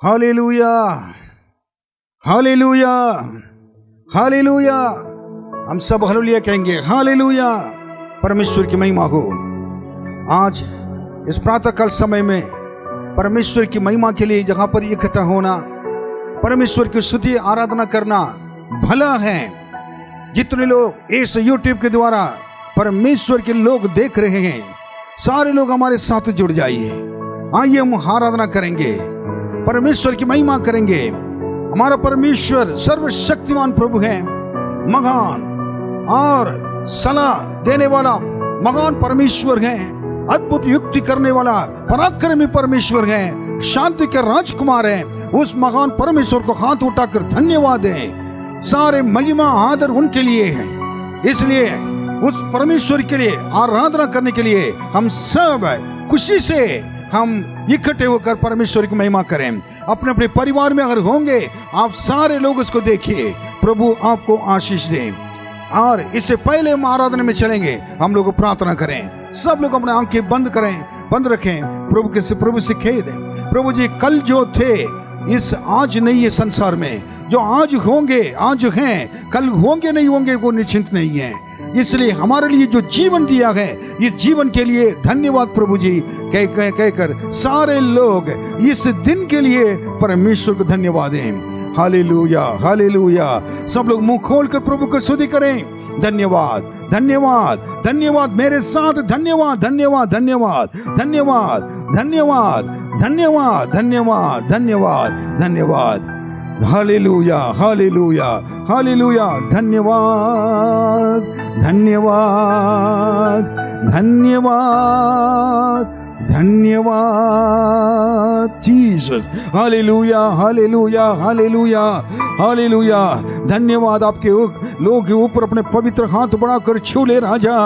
Hallelujah, hallelujah, hallelujah. हम सब hallelujah कहेंगे। हालेलुया, परमेश्वर की महिमा हो। आज इस प्रातःकाल समय में परमेश्वर की महिमा के लिए जहां पर इकट्ठा होना, परमेश्वर की स्तुति आराधना करना भला है। जितने लोग इस यूट्यूब के द्वारा परमेश्वर के लोग देख रहे हैं, सारे लोग हमारे साथ जुड़ जाइए। आइए हम आराधना करेंगे, परमेश्वर की महिमा करेंगे। हमारा परमेश्वर सर्वशक्तिमान प्रभु है, महान और सलाह देने वाला महान परमेश्वर है, अद्भुत युक्ति करने वाला पराक्रमी परमेश्वर है, शांति के राजकुमार है। उस महान परमेश्वर को हाथ उठाकर धन्यवाद दें। सारे महिमा आदर उनके लिए है, इसलिए उस परमेश्वर के लिए आराधना करने के लिए हम सब खुशी से हम इकट्ठे होकर परमेश्वर की महिमा करें। अपने अपने परिवार में अगर होंगे, आप सारे लोग उसको देखिए, प्रभु आपको आशीष दें। और इससे पहले हम आराधना में चलेंगे, हम लोग प्रार्थना करें। सब लोग अपने आंखें बंद करें, बंद रखें, प्रभु से कह दें, प्रभु जी कल जो थे इस आज नहीं है संसार में, जो आज होंगे आज हैं, कल होंगे नहीं होंगे वो निश्चिंत नहीं है। इसलिए हमारे लिए जो जीवन दिया है, इस जीवन के लिए धन्यवाद प्रभु जी कहकर सारे लोग इस दिन के लिए परमेश्वर को धन्यवाद दें। Hallelujah, hallelujah. सब लोग मुंह खोलकर प्रभु को स्तुति करें। धन्यवाद, धन्यवाद, धन्यवाद मेरे साथ। धन्यवाद, धन्यवाद, धन्यवाद, धन्यवाद, धन्यवाद, धन्यवाद, धन्यवाद, धन्यवाद, धन्यवाद। Hallelujah, hallelujah, hallelujah. धन्यवाद, धन्यवाद, धन्यवाद, धन्यवाद Jesus. Hallelujah, hallelujah, hallelujah, hallelujah. धन्यवाद। आपके लोगों के ऊपर अपने पवित्र हाथ बढ़ाकर छू ले राजा।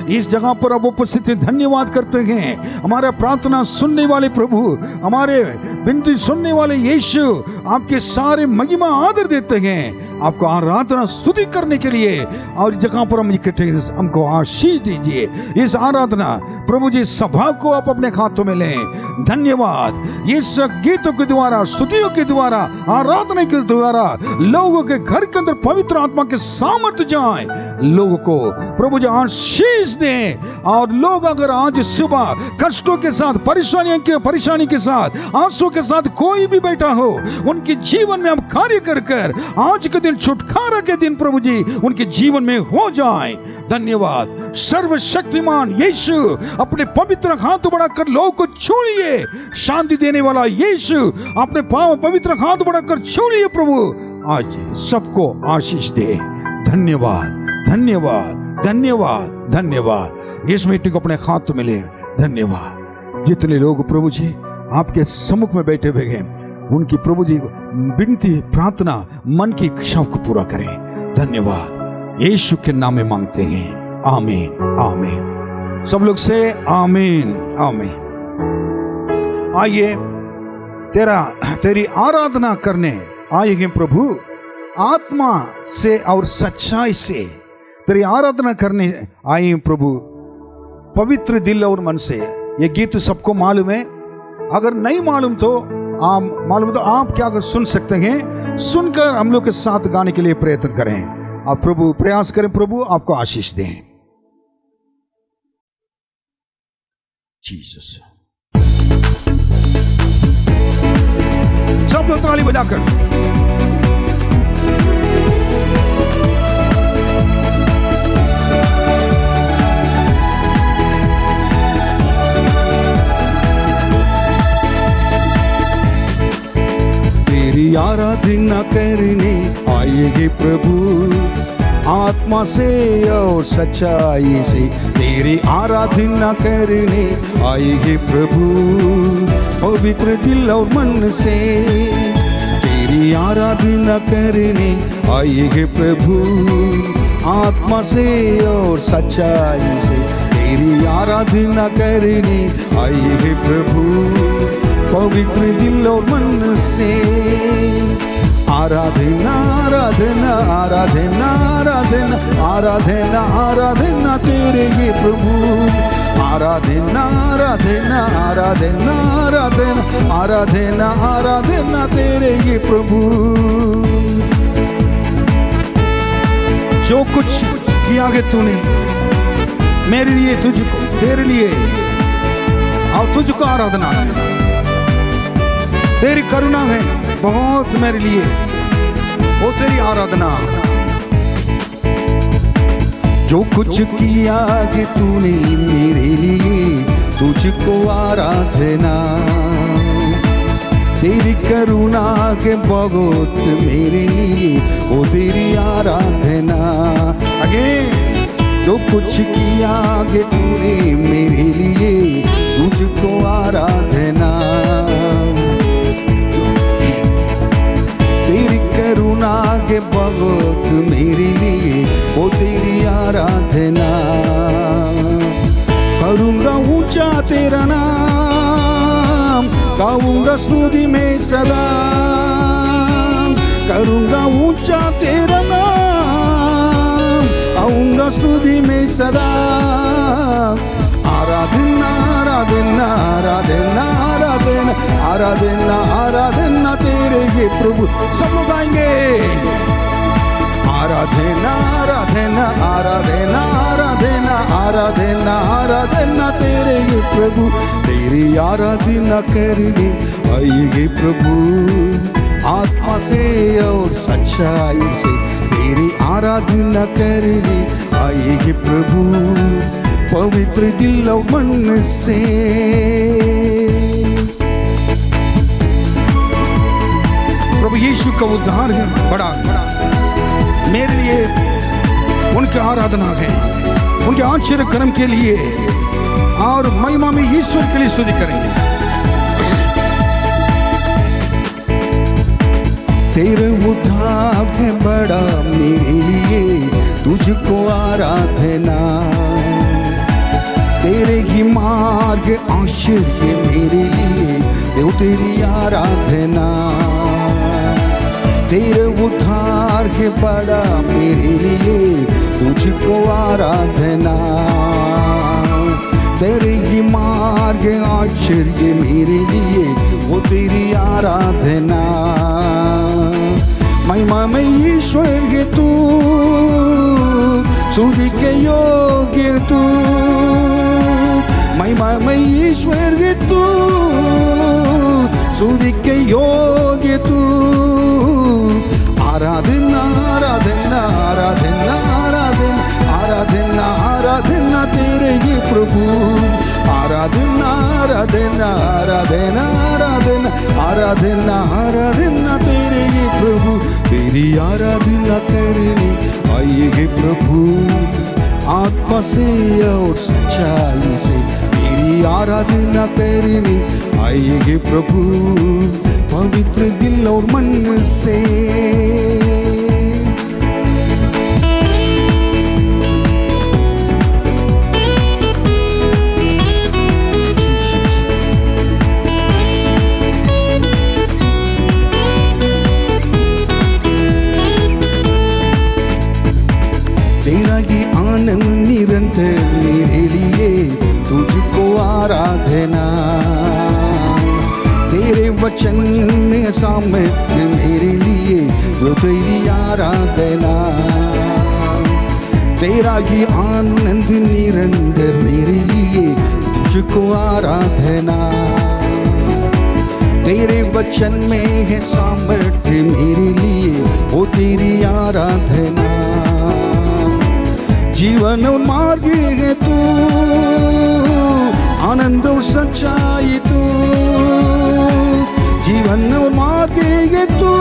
इस जगह पर अब उपस्थित धन्यवाद करते हैं। हमारा प्रार्थना सुनने वाले प्रभु, हमारे विनती सुनने वाले यीशु, आपके सारे महिमा आदर देते हैं। आपको आराधना स्तुति करने के लिए और जगह पर हम इकट्ठे, हमको आशीष दीजिए। इस आराधना प्रभु जी सभा को आप अपने हाथों में लें। धन्यवाद। इस गीतों के द्वारा, स्तुतियों के द्वारा, आराधना के द्वारा लोगों के घर के अंदर पवित्र आत्मा के सामर्थ्य जाए, लोगों को प्रभु जी आशीष दें। और लोग अगर आज सुबह कष्टों के साथ, परेशानी के साथ, आंसू के साथ कोई भी बैठा हो, उनके जीवन में हम कार्य कर आज के दिन, छुटकारा के दिन प्रभु जी उनके जीवन में हो जाए। धन्यवाद। सर्वशक्तिमान यीशु, अपने पवित्र हाथ बढ़ाकर लोगों को छू लिए। शांति देने वाला यीशु, अपने पवित्र हाथ बढ़ाकर छू लिए। प्रभु आज सबको आशीष दे। धन्यवाद, धन्यवाद, धन्यवाद, धन्यवाद। इस मीटिंग को अपने हाथ में ले। धन्यवाद। जितने लोग प्रभु जी आपके सम्मुख में बैठे हुए हैं, उनकी प्रभु जी विनती, प्रार्थना, मन की इच्छाओं को पूरा करें। धन्यवाद। यीशु के नाम में मांगते हैं, आमीन, आमीन। सब लोग से आमीन, आमीन। आइए तेरी आराधना करने आए हैं प्रभु, आत्मा से और सच्चाई से तेरी आराधना करने आए हैं प्रभु, पवित्र दिल और मन से। ये गीत सबको मालूम है। अगर नहीं मालूम तो आप क्या कर सुन सकते हैं, सुनकर हम लोग के साथ गाने के लिए प्रयत्न करें। आप प्रभु प्रयास करें, प्रभु आपको आशीष दें। जीसस। सब लोग ताली बजाकर तेरी आराधना करने आएंगे प्रभु, आत्मा से और सच्चाई से। तेरी आराधना करने आएंगे प्रभु, पवित्र दिल और मन से। तेरी आराधना करने आएंगे प्रभु, आत्मा से और सच्चाई से। तेरी आराधना करने आएंगे प्रभु, पवित्र दिल और मन से। आराधना, आराधना, आराधना, आराधना, आराधना, आराधना तेरे ये प्रभु। आराधना आराधना आराधना आराधना आराधना आराधना तेरे ही प्रभु। जो कुछ किया है तूने मेरे लिए, तुझको, तेरे लिए, और तुझको आराधना है। तेरी करुणा है बहुत मेरे लिए, वो तेरी आराधना। जो कुछ किया है तूने मेरे लिए, तुझको आराधना। तेरी करुणा के बहुत मेरे लिए, वो तेरी आराधना। अगेन, जो कुछ किया है तूने मेरे लिए, तुझको आराधना। तेरी करुणा के बहुत मेरे लिए, वो तेरी आराधना। करूँगा ऊंचा तेरा नाम, गाऊंगा स्तुति में सदा। करूँगा ऊंचा तेरा नाम, गाऊंगा स्तुति में सदा। आराधना आराधना आराधना आराधना आराधना आराधना तेरे ये प्रभु। सब लोग आएंगे। आराधना आराधना आराधना आराधना आराधना आराधना तेरे ये प्रभु। तेरी आराधना करने आएंगे प्रभु, आत्मा से और सच्चाई से। तेरी आराधना करने आएंगे प्रभु, पवित्र दिल और मन से। प्रभु यीशु का उद्धार है बड़ा मेरे लिए, उनकी आराधना है, उनके आश्चर्य कर्म के लिए और महिमा में ईश्वर के लिए स्तुति करेंगे। तेरा उद्धार है बड़ा मेरे लिए, तुझको आराधना। तेरे ही मार्ग आश्चर्य मेरे लिए, देव तेरी आराधना। तेरे उद्धार है बड़ा मेरे लिए, तुझको आराधना। तेरे ही मार्ग आश्चर्य मेरे लिए, वो तेरी आराधना। महिमा में ईश्वर है तू, स्तुति के योग्य तू। महिमा में ईश्वर है तू, स्तुति के योग्य तू। आराधना आराधना आराधना आराधना आराधना आराधना तेरे ये प्रभु। आराधना आराधना आराधना आराधना आराधना आराधना तेरे ये प्रभु। तेरी आराधना करने आएंगे प्रभु, आत्मा से और सच्चाई से। तेरी आराधना करने आएंगे प्रभु, पवित्र दिल और मन से। तेरा ही आनंद निरंतर मेरे लिए, तुझको आराधना। तेरे वचन में सामर्थ्य मेरे लिए, वो तेरी आराधना। तेरा ही आनंद निरंतर मेरे लिए, तुझको आराधना। तेरे वचन में है सामर्थ्य मेरे लिए, वो तेरी आराधना। जीवन और मार्ग है तू, आनंद और सच्चाई तू। जीवन और मार्ग है तू,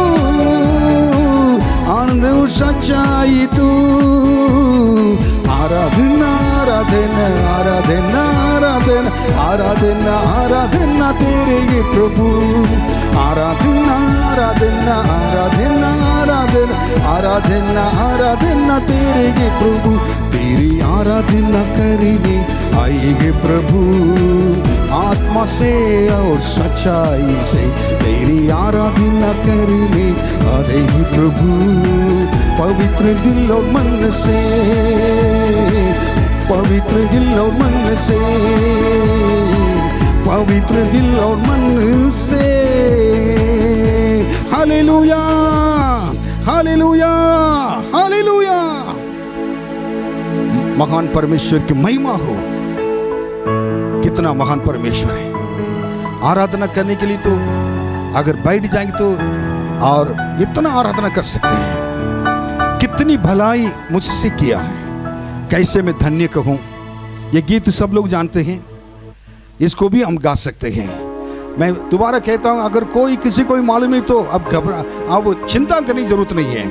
आनंद और सच्चाई तू। आराधना आराधना आराधना आराधना आराधना आराधना तेरे ये प्रभु। आराधना आराधना आराधना आराधना आराधना आराधना तेरे ये प्रभु। तेरी आराधना करने आएंगे प्रभु, आत्मा से और सच्चाई से। तेरी आराधना करने आएंगे प्रभु, पवित्र दिल और मन से। पवित्र दिल और मन से, पवित्र दिल और मन से। Hallelujah, hallelujah, hallelujah. महान परमेश्वर की महिमा हो। कितना महान परमेश्वर है। आराधना करने के लिए तो अगर बैठ जाएंगे तो और इतना आराधना कर सकते हैं। कितनी भलाई मुझसे किया है, कैसे मैं धन्य कहूं। ये गीत सब लोग जानते हैं, इसको भी हम गा सकते हैं। मैं दोबारा कहता हूं, अगर कोई किसी को मालूम नहीं तो अब घबरा, अब चिंता करने की जरूरत नहीं है।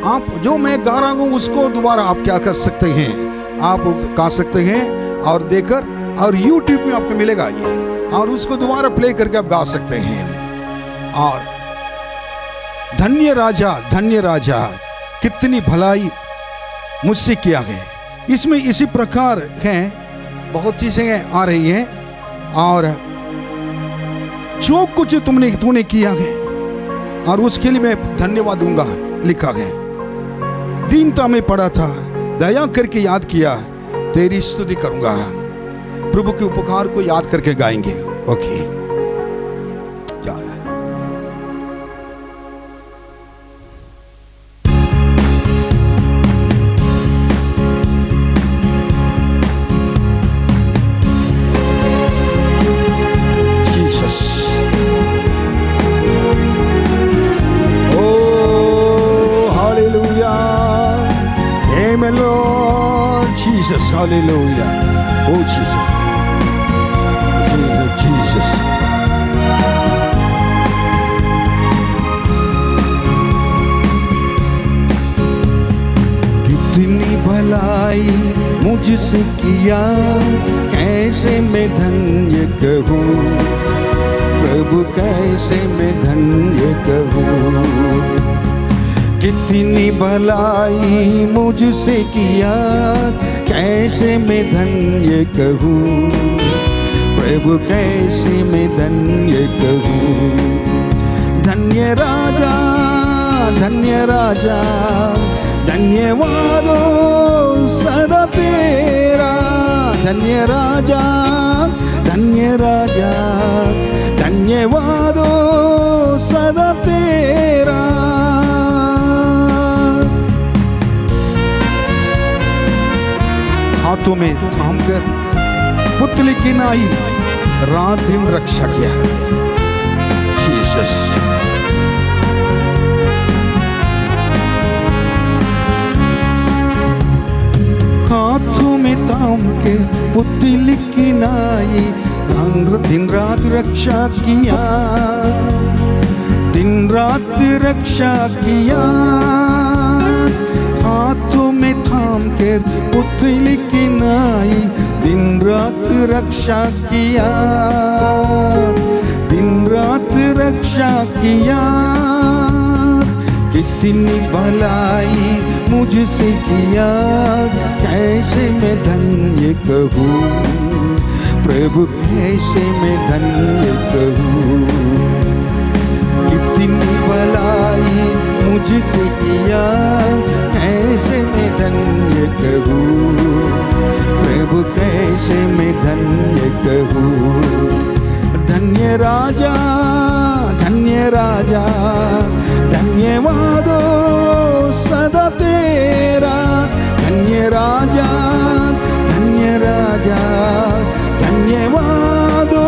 आप जो मैं गा रहा हूं उसको दोबारा आप क्या कर सकते हैं, आप गा सकते हैं और देकर, और YouTube में आपको मिलेगा ये, और उसको दोबारा प्ले करके आप गा सकते हैं। और धन्य राजा कितनी भलाई मुझसे किया है। इसमें इसी प्रकार है, बहुत चीजें आ रही हैं। और जो कुछ तूने किया है और उसके लिए मैं धन्यवाद दूंगा, लिखा है। दीनता में पड़ा था, दया करके याद किया, तेरी स्तुति करूंगा। प्रभु के उपकार को याद करके गाएंगे। Okay, Hallelujah. Oh Jesus. Jesus. कितनी भलाई मुझसे किया, कैसे मैं धन्य कहूँ। प्रभु कैसे मैं धन्य कहूँ। कितनी भलाई मुझसे किया, कैसे मैं धन्य कहूँ। प्रभु कैसे मैं धन्य कहूँ। धन्य राजा, धन्यवादो सदा तेरा। धन्य राजा, धन्यवादो सदा तेरा। हाथों में थाम कर पुतली की नाई रात दिन रक्षा किया। जीसस। हाथों में थाम के पुतली की नाई दिन रात रक्षा किया, दिन रात रक्षा किया। हाथों में थाम के पुतली की नाई दिन रात रक्षा किया, दिन रात रक्षा किया। कितनी भलाई मुझसे किया, कैसे मैं धन्य कहूँ। प्रभु कैसे मैं धन्य कहूँ। कितनी भलाई मुझसे किया, कैसे मैं धन्य कहूँ। प्रभु कैसे मैं धन्य कहूँ। धन्य राजा, धन्यवादो सदा तेरा। धन्य राजा, धन्यवादो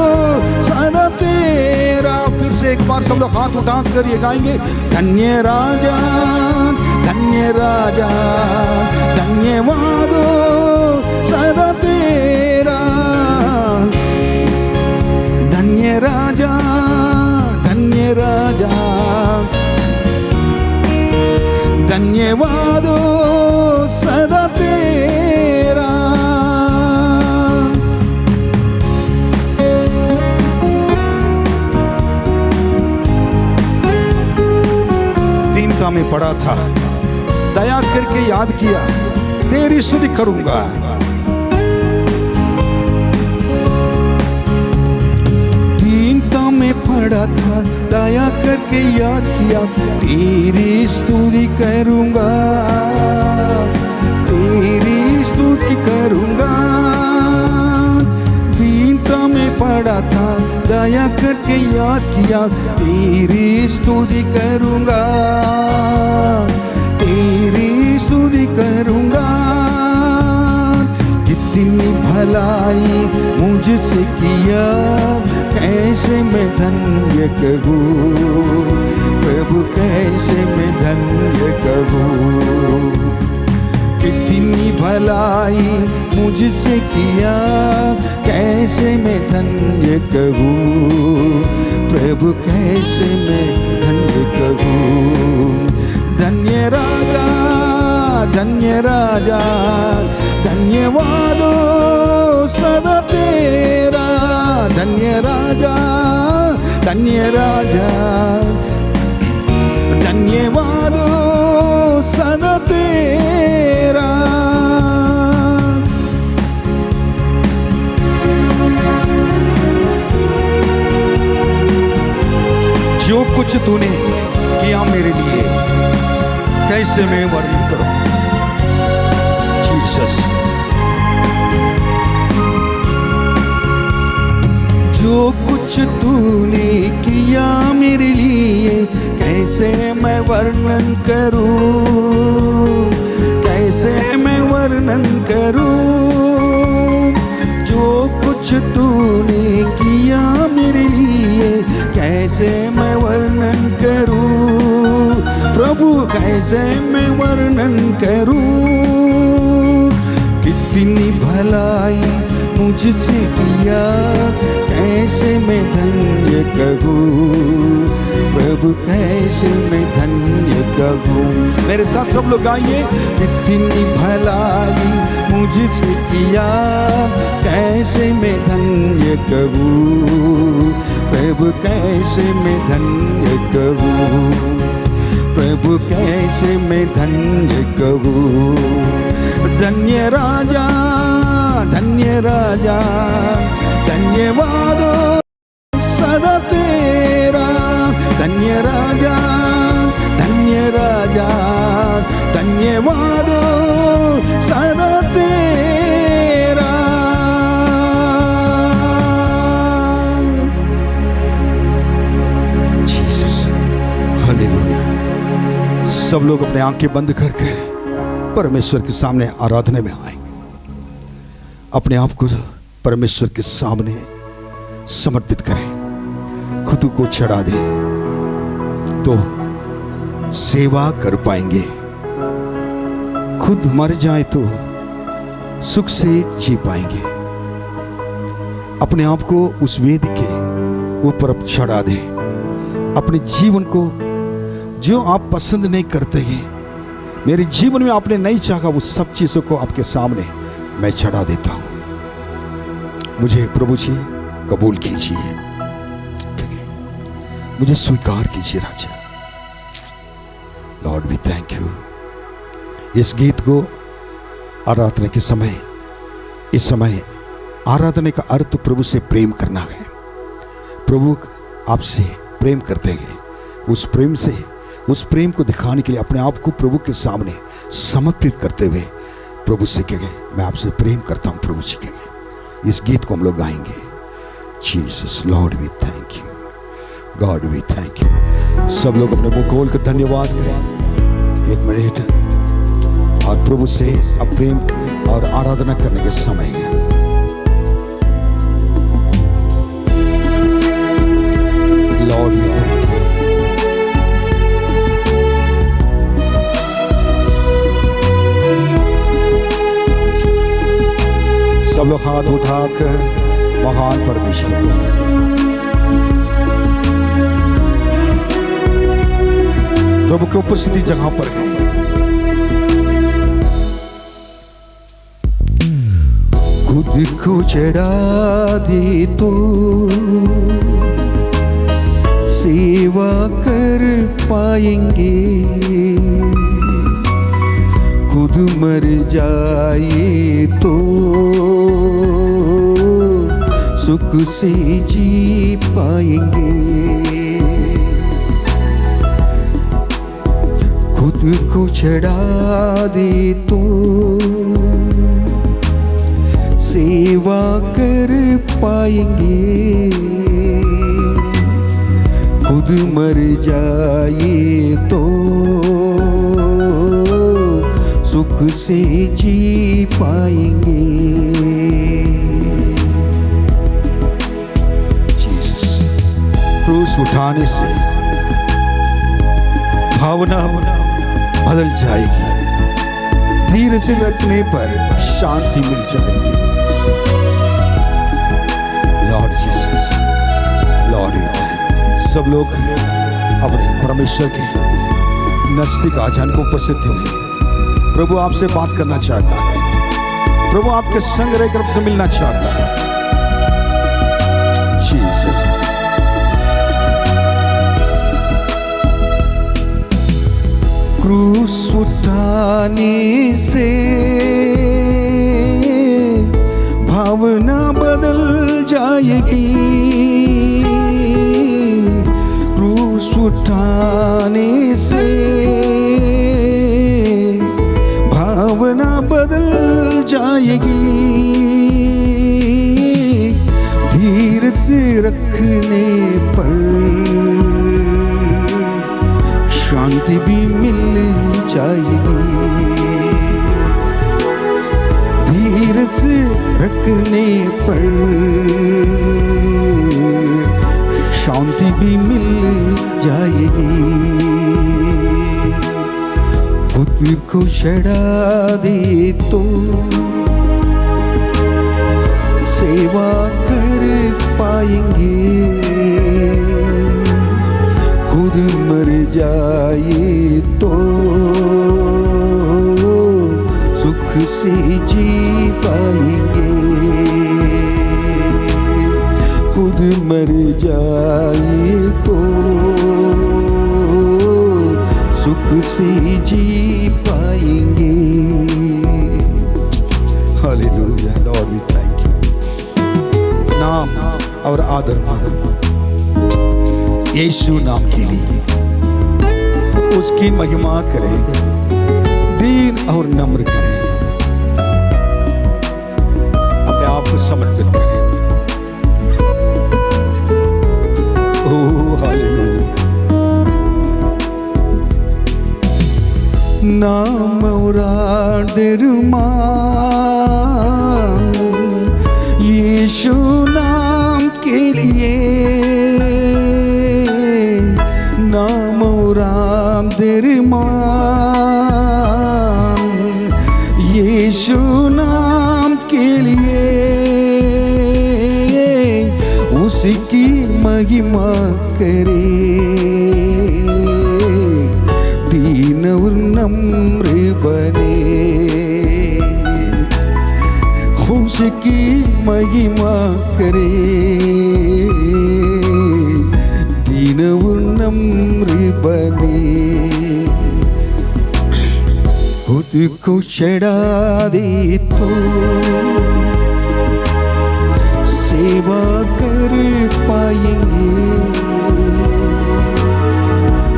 सदा तेरा। फिर से एक बार सब लोग हाथ उठा कर ये गाएंगे। धन्य राजा, धन्यवादो सदा तेरा। धन्य राजा, धन्यवादो सदा तेरा। दीनता में पड़ा था, दया करके याद किया, तेरी स्तुति करूंगा। दीनता में पड़ा था, दया करके याद किया, तेरी स्तुति करूंगा, तेरी स्तुति करूंगा। दया करके याद किया, तेरी स्तुति करूंगा, तेरी स्तुति करूंगा। कितनी भलाई मुझसे किया, कैसे मैं धन्य कहूँ प्रभु, कैसे मैं धन्य कहूँ। कितनी भलाई मुझसे किया, कैसे मैं धन्य कहूँ प्रभु, कैसे मैं धन्य कहूँ। धन्य राजा, धन्य राजा, धन्यवादो सदा तेरा। धन्य राजा, धन्य राजा, धन्यवादो सदा तेरा। जो कुछ तूने किया मेरे लिए, कैसे मैं वर्णन करूं जीसस। जो कुछ तूने किया मेरे लिए, कैसे मैं वर्णन करूं, कैसे मैं वर्णन करूं। जो कुछ तूने किया मेरे लिए, कैसे मैं वर्णन करूं प्रभु, कैसे मैं वर्णन करूं। कितनी भलाई मुझसे किया, कैसे मैं धन्य कहूँ प्रभु, कैसे मैं धन्य कहूँ। मेरे साथ सब लोग गाइए। कितनी भलाई मुझसे किया, कैसे मैं धन्य कहूँ प्रभु, कैसे मैं धन्य कहूँ प्रभु, कैसे मैं धन्य कहूँ। धन्य राजा, धन्य राजा, धन्यवादो सदा तेरा। धन्य राजा, धन्य राजा, धन्यवादो सदा तेरा। Jesus, hallelujah. सब लोग अपने आंखें बंद करके परमेश्वर के सामने आराधना में आए। अपने आप को परमेश्वर के सामने समर्पित करें, खुद को चढ़ा दें, तो सेवा कर पाएंगे। खुद मर जाए तो सुख से जी पाएंगे। अपने आप को उस वेद के ऊपर चढ़ा दें। अपने जीवन को जो आप पसंद नहीं करते हैं, मेरे जीवन में आपने नहीं चाहा, वो सब चीजों को आपके सामने मैं चढ़ा देता हूं। मुझे प्रभु जी कबूल कीजिए, ठीक है, मुझे स्वीकार कीजिए राजा। Lord we thank you. इस गीत को आराधना के समय, इस समय आराधना का अर्थ प्रभु से प्रेम करना है। प्रभु आपसे प्रेम करते हैं। उस प्रेम से, उस प्रेम को दिखाने के लिए अपने आप को प्रभु के सामने समर्पित करते हुए प्रभु से कहें, मैं आपसे प्रेम करता हूं प्रभु से कहें। इस गीत को हम लोग गाएंगे। Jesus, lord we thank you, God we thank you. सब लोग अपने मुंह खोल कर धन्यवाद करें। एक मिनट और प्रभु से अब प्रेम और आराधना करने के समय है। Lord we thank you. सब लोग हाथ उठाकर महान परमेश्वर को, प्रभु के उपस्थिति जगह पर है। खुद को चढ़ा दे तो सेवा कर पाएंगे। खुद मर जाए तो सुख से जी पाएंगे। खुद को चढ़ा दे तो सेवा कर पाएंगे। खुद मर जाए तो सुख से जी पाएंगे। जीसस, क्रूस उठाने से भावना बदल जाएगी, धीरे से रखने पर शांति मिल जाएगी। लॉर्ड जीसस, लॉर्ड, सब लोग अपने परमेश्वर के नजदीक आ जाने को उपस्थित हुए। प्रभु आपसे बात करना चाहता है, प्रभु आपके संग रहकर आपसे मिलना चाहता है। जीसस, क्रूस उठाने से भावना बदल जाएगी, क्रूस उठाने से भावना बदल जाएगी, धीरे से रखने पर शांति भी मिल जाएगी, धीरे से रखने पर शांति भी मिल जाएगी। खुद को छड़ा दे तो सेवा कर पाएंगे, खुद मर जाए तो सुख से जी पाएंगे, खुद मर जाए तो सुख से जी पाएंगे। Hallelujah, lord we thank you. नाम और आदर यीशु नाम के लिए, उसकी महिमा करें, दीन और नम्र करें, अपने आप को समर्पित करें। Oh hallelujah. नाम और आदर मान यीशु नाम के लिए, नाम और आदर मान यीशु नाम के लिए, उसकी महिमा करे, दीन और नम्र बने, उसकी महिमा करे, दीन और नम्र बने, खुद को चढ़ा दे तो सेवा कर पाएंगे,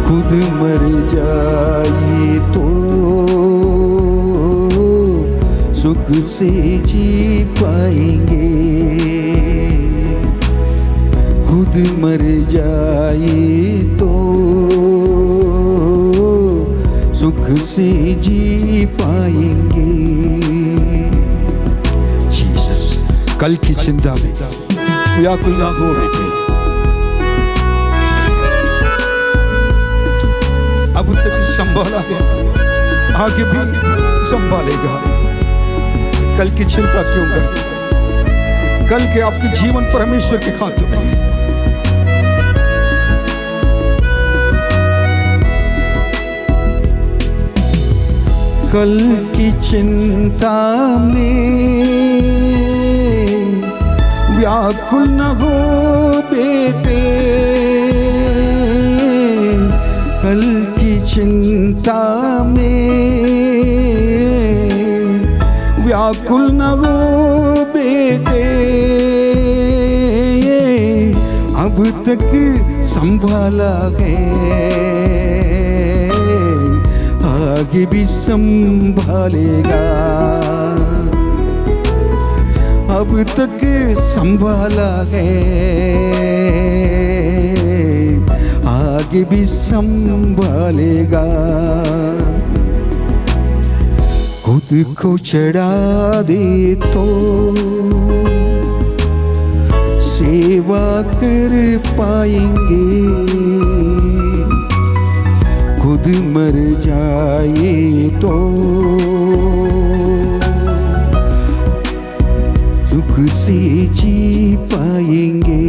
खुद मर जाए तो सुख से जी पाएंगे, खुद मर जाए तो सुख से जी पाएंगे। जीसस, कल की चिंता में व्याकुल ना हो बेटे, अब तक संभाला है, आगे भी संभालेगा। कल की चिंता क्यों करते? कल के आपके जीवन परमेश्वर के हाथ में है। कल की चिंता में व्याकुल न हो बेटे, कल की चिंता में व्याकुल न हो बेटे, अब तक संभाला है, आगे भी संभालेगा, अब तक संभाला है, आगे भी संभालेगा। खुद को चढ़ा दे तो सेवा कर पाएंगे, खुद मर जाए तो सुख से जी पाएंगे।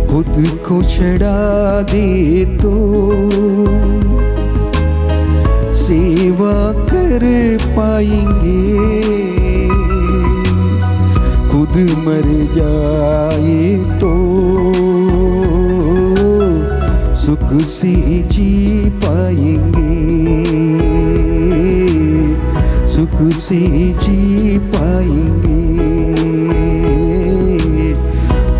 खुद को चढ़ा दे तो सेवा कर पाएंगे, खुद मर जाए तो सुख से जी पाएंगे, सुख से जी पाएंगे,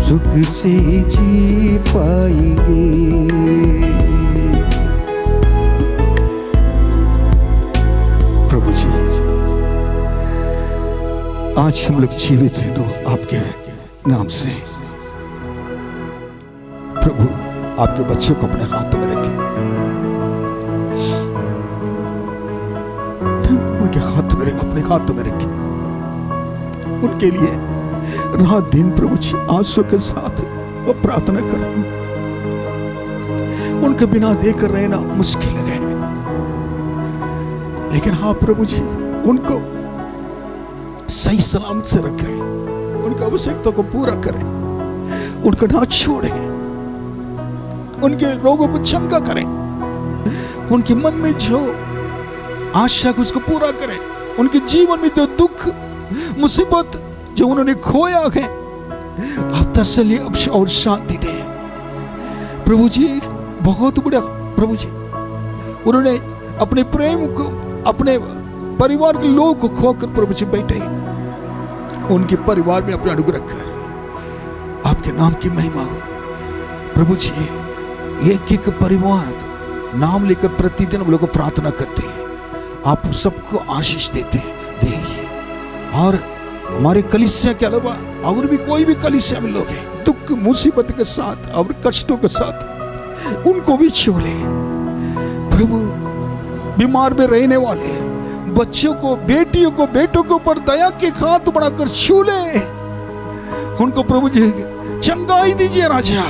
सुख से जी पाएंगे। प्रभु जी, आज हम लोग जीवित हैं तो आपके नाम से। प्रभु, आपके बच्चों को अपने हाथों में रखें, उनके हाथों में, अपने हाथों में रखें। उनके लिए रात दिन प्रभु जी आंसू के साथ वो प्रार्थना कर, उनके बिना देकर रहना मुश्किल है, लेकिन हाँ प्रभु जी, उनको सही सलामत से रखें, उनकी आवश्यकता को पूरा करें, उनको ना छोड़ें, उनके रोगों को चंगा करें, उनके मन में जो आशा को उसको पूरा करें, उनके जीवन में जो दुख मुसीबत जो उन्होंने खोया है, आप तसल्ली और शांति दें। प्रभु जी, बहुत बड़ा प्रभु जी, उन्होंने अपने प्रेम को, अपने परिवार के लोगों को खोकर प्रभु जी बैठे, उनके परिवार में अपना अनुग्रह कर आपके नाम की महिमा हो। प्रभु जी, एक एक परिवार नाम लेकर प्रतिदिन हम लोग को प्रार्थना करते हैं, आप सबको आशीष देते हैं, और हमारे कलीसिया के अलावा और भी कोई भी कलीसिया में लोग हैं दुख मुसीबत के साथ और कष्टों के साथ, उनको भी छू ले प्रभु। बीमार में रहने वाले बच्चों को, बेटियों को, बेटों के ऊपर दया के हाथ बढ़ाकर छू ले, उनको प्रभु जी चंगाई दीजिए राजा।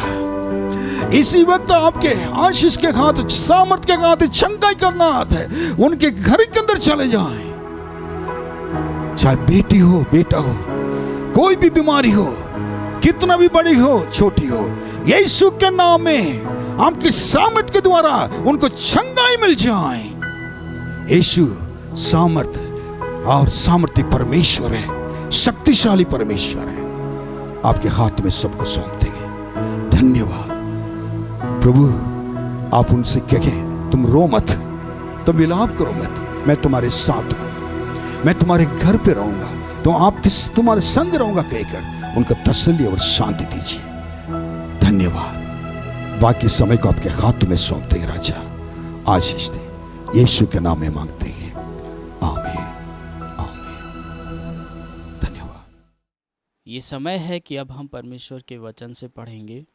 इसी वक्त आपके आशीष के हाथ, सामर्थ के हाथ, चंगाई का हाथ है, उनके घर के अंदर चले जाएं। चाहे बेटी हो, बेटा हो, कोई भी बीमारी हो, कितना भी बड़ी हो, छोटी हो, यीशु के नाम में आपकी सामर्थ के द्वारा उनको चंगाई मिल जाए। यीशु सामर्थ और सामर्थी परमेश्वर है, शक्तिशाली परमेश्वर है। आपके हाथ में सबको सौंप देंगे। धन्यवाद प्रभु। आप उनसे कहें, तुम रो मत, तुम विलाप करो मत, मैं तुम्हारे साथ हूं, मैं तुम्हारे घर पे रहूंगा, तो आप तुम्हारे संग रहूंगा कहकर उनको तसल्ली और शांति दीजिए। धन्यवाद। बाकी समय को आपके हाथों में सौंपते हैं राजा, आशीष दे, यीशु के नाम में मांगते हैं, आमीन, आमीन। धन्यवाद। ये समय है कि अब हम परमेश्वर के वचन से पढ़ेंगे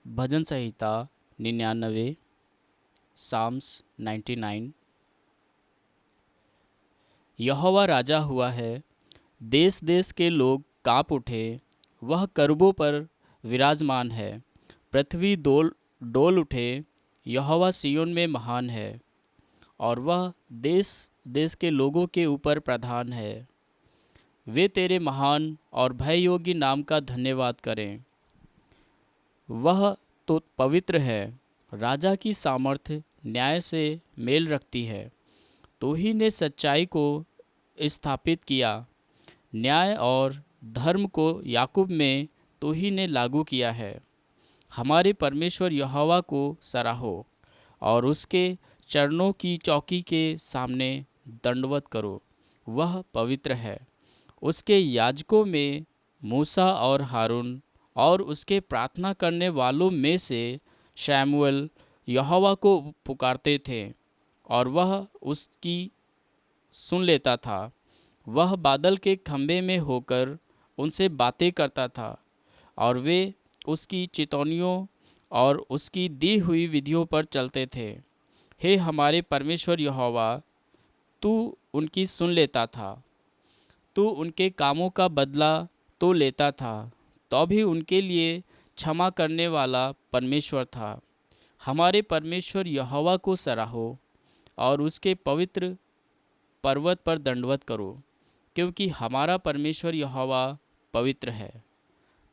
भजन संहिता 99, साम्स 99। यहोवा राजा हुआ है, देश देश के लोग काँप उठे, वह करूबों पर विराजमान है। पृथ्वी डोल उठे, यहोवा सिय्योन में महान है, और वह देश देश के लोगों के ऊपर प्रधान है। वे तेरे महान और भययोग्य नाम का धन्यवाद करें। वह तो पवित्र है, राजा की सामर्थ्य न्याय से मेल रखती है। तो ही ने सच्चाई को स्थापित किया, न्याय और धर्म को याकूब में तो ही ने लागू किया है। हमारे परमेश्वर यहोवा को सराहो और उसके चरणों की चौकी के सामने दंडवत करो। वह पवित्र है। उसके याजकों में मूसा और हारून और उसके प्रार्थना करने वालों में से शमूएल यहोवा को पुकारते थे और वह उसकी सुन लेता था। वह बादल के खंभे में होकर उनसे बातें करता था और वे उसकी चेतावनियों और उसकी दी हुई विधियों पर चलते थे। हे हमारे परमेश्वर यहोवा, तू उनकी सुन लेता था, तू उनके कामों का बदला तो लेता था, तो भी उनके लिए क्षमा करने वाला परमेश्वर था। हमारे परमेश्वर यहोवा को सराहो और उसके पवित्र पर्वत पर दंडवत करो, क्योंकि हमारा परमेश्वर यहोवा पवित्र है।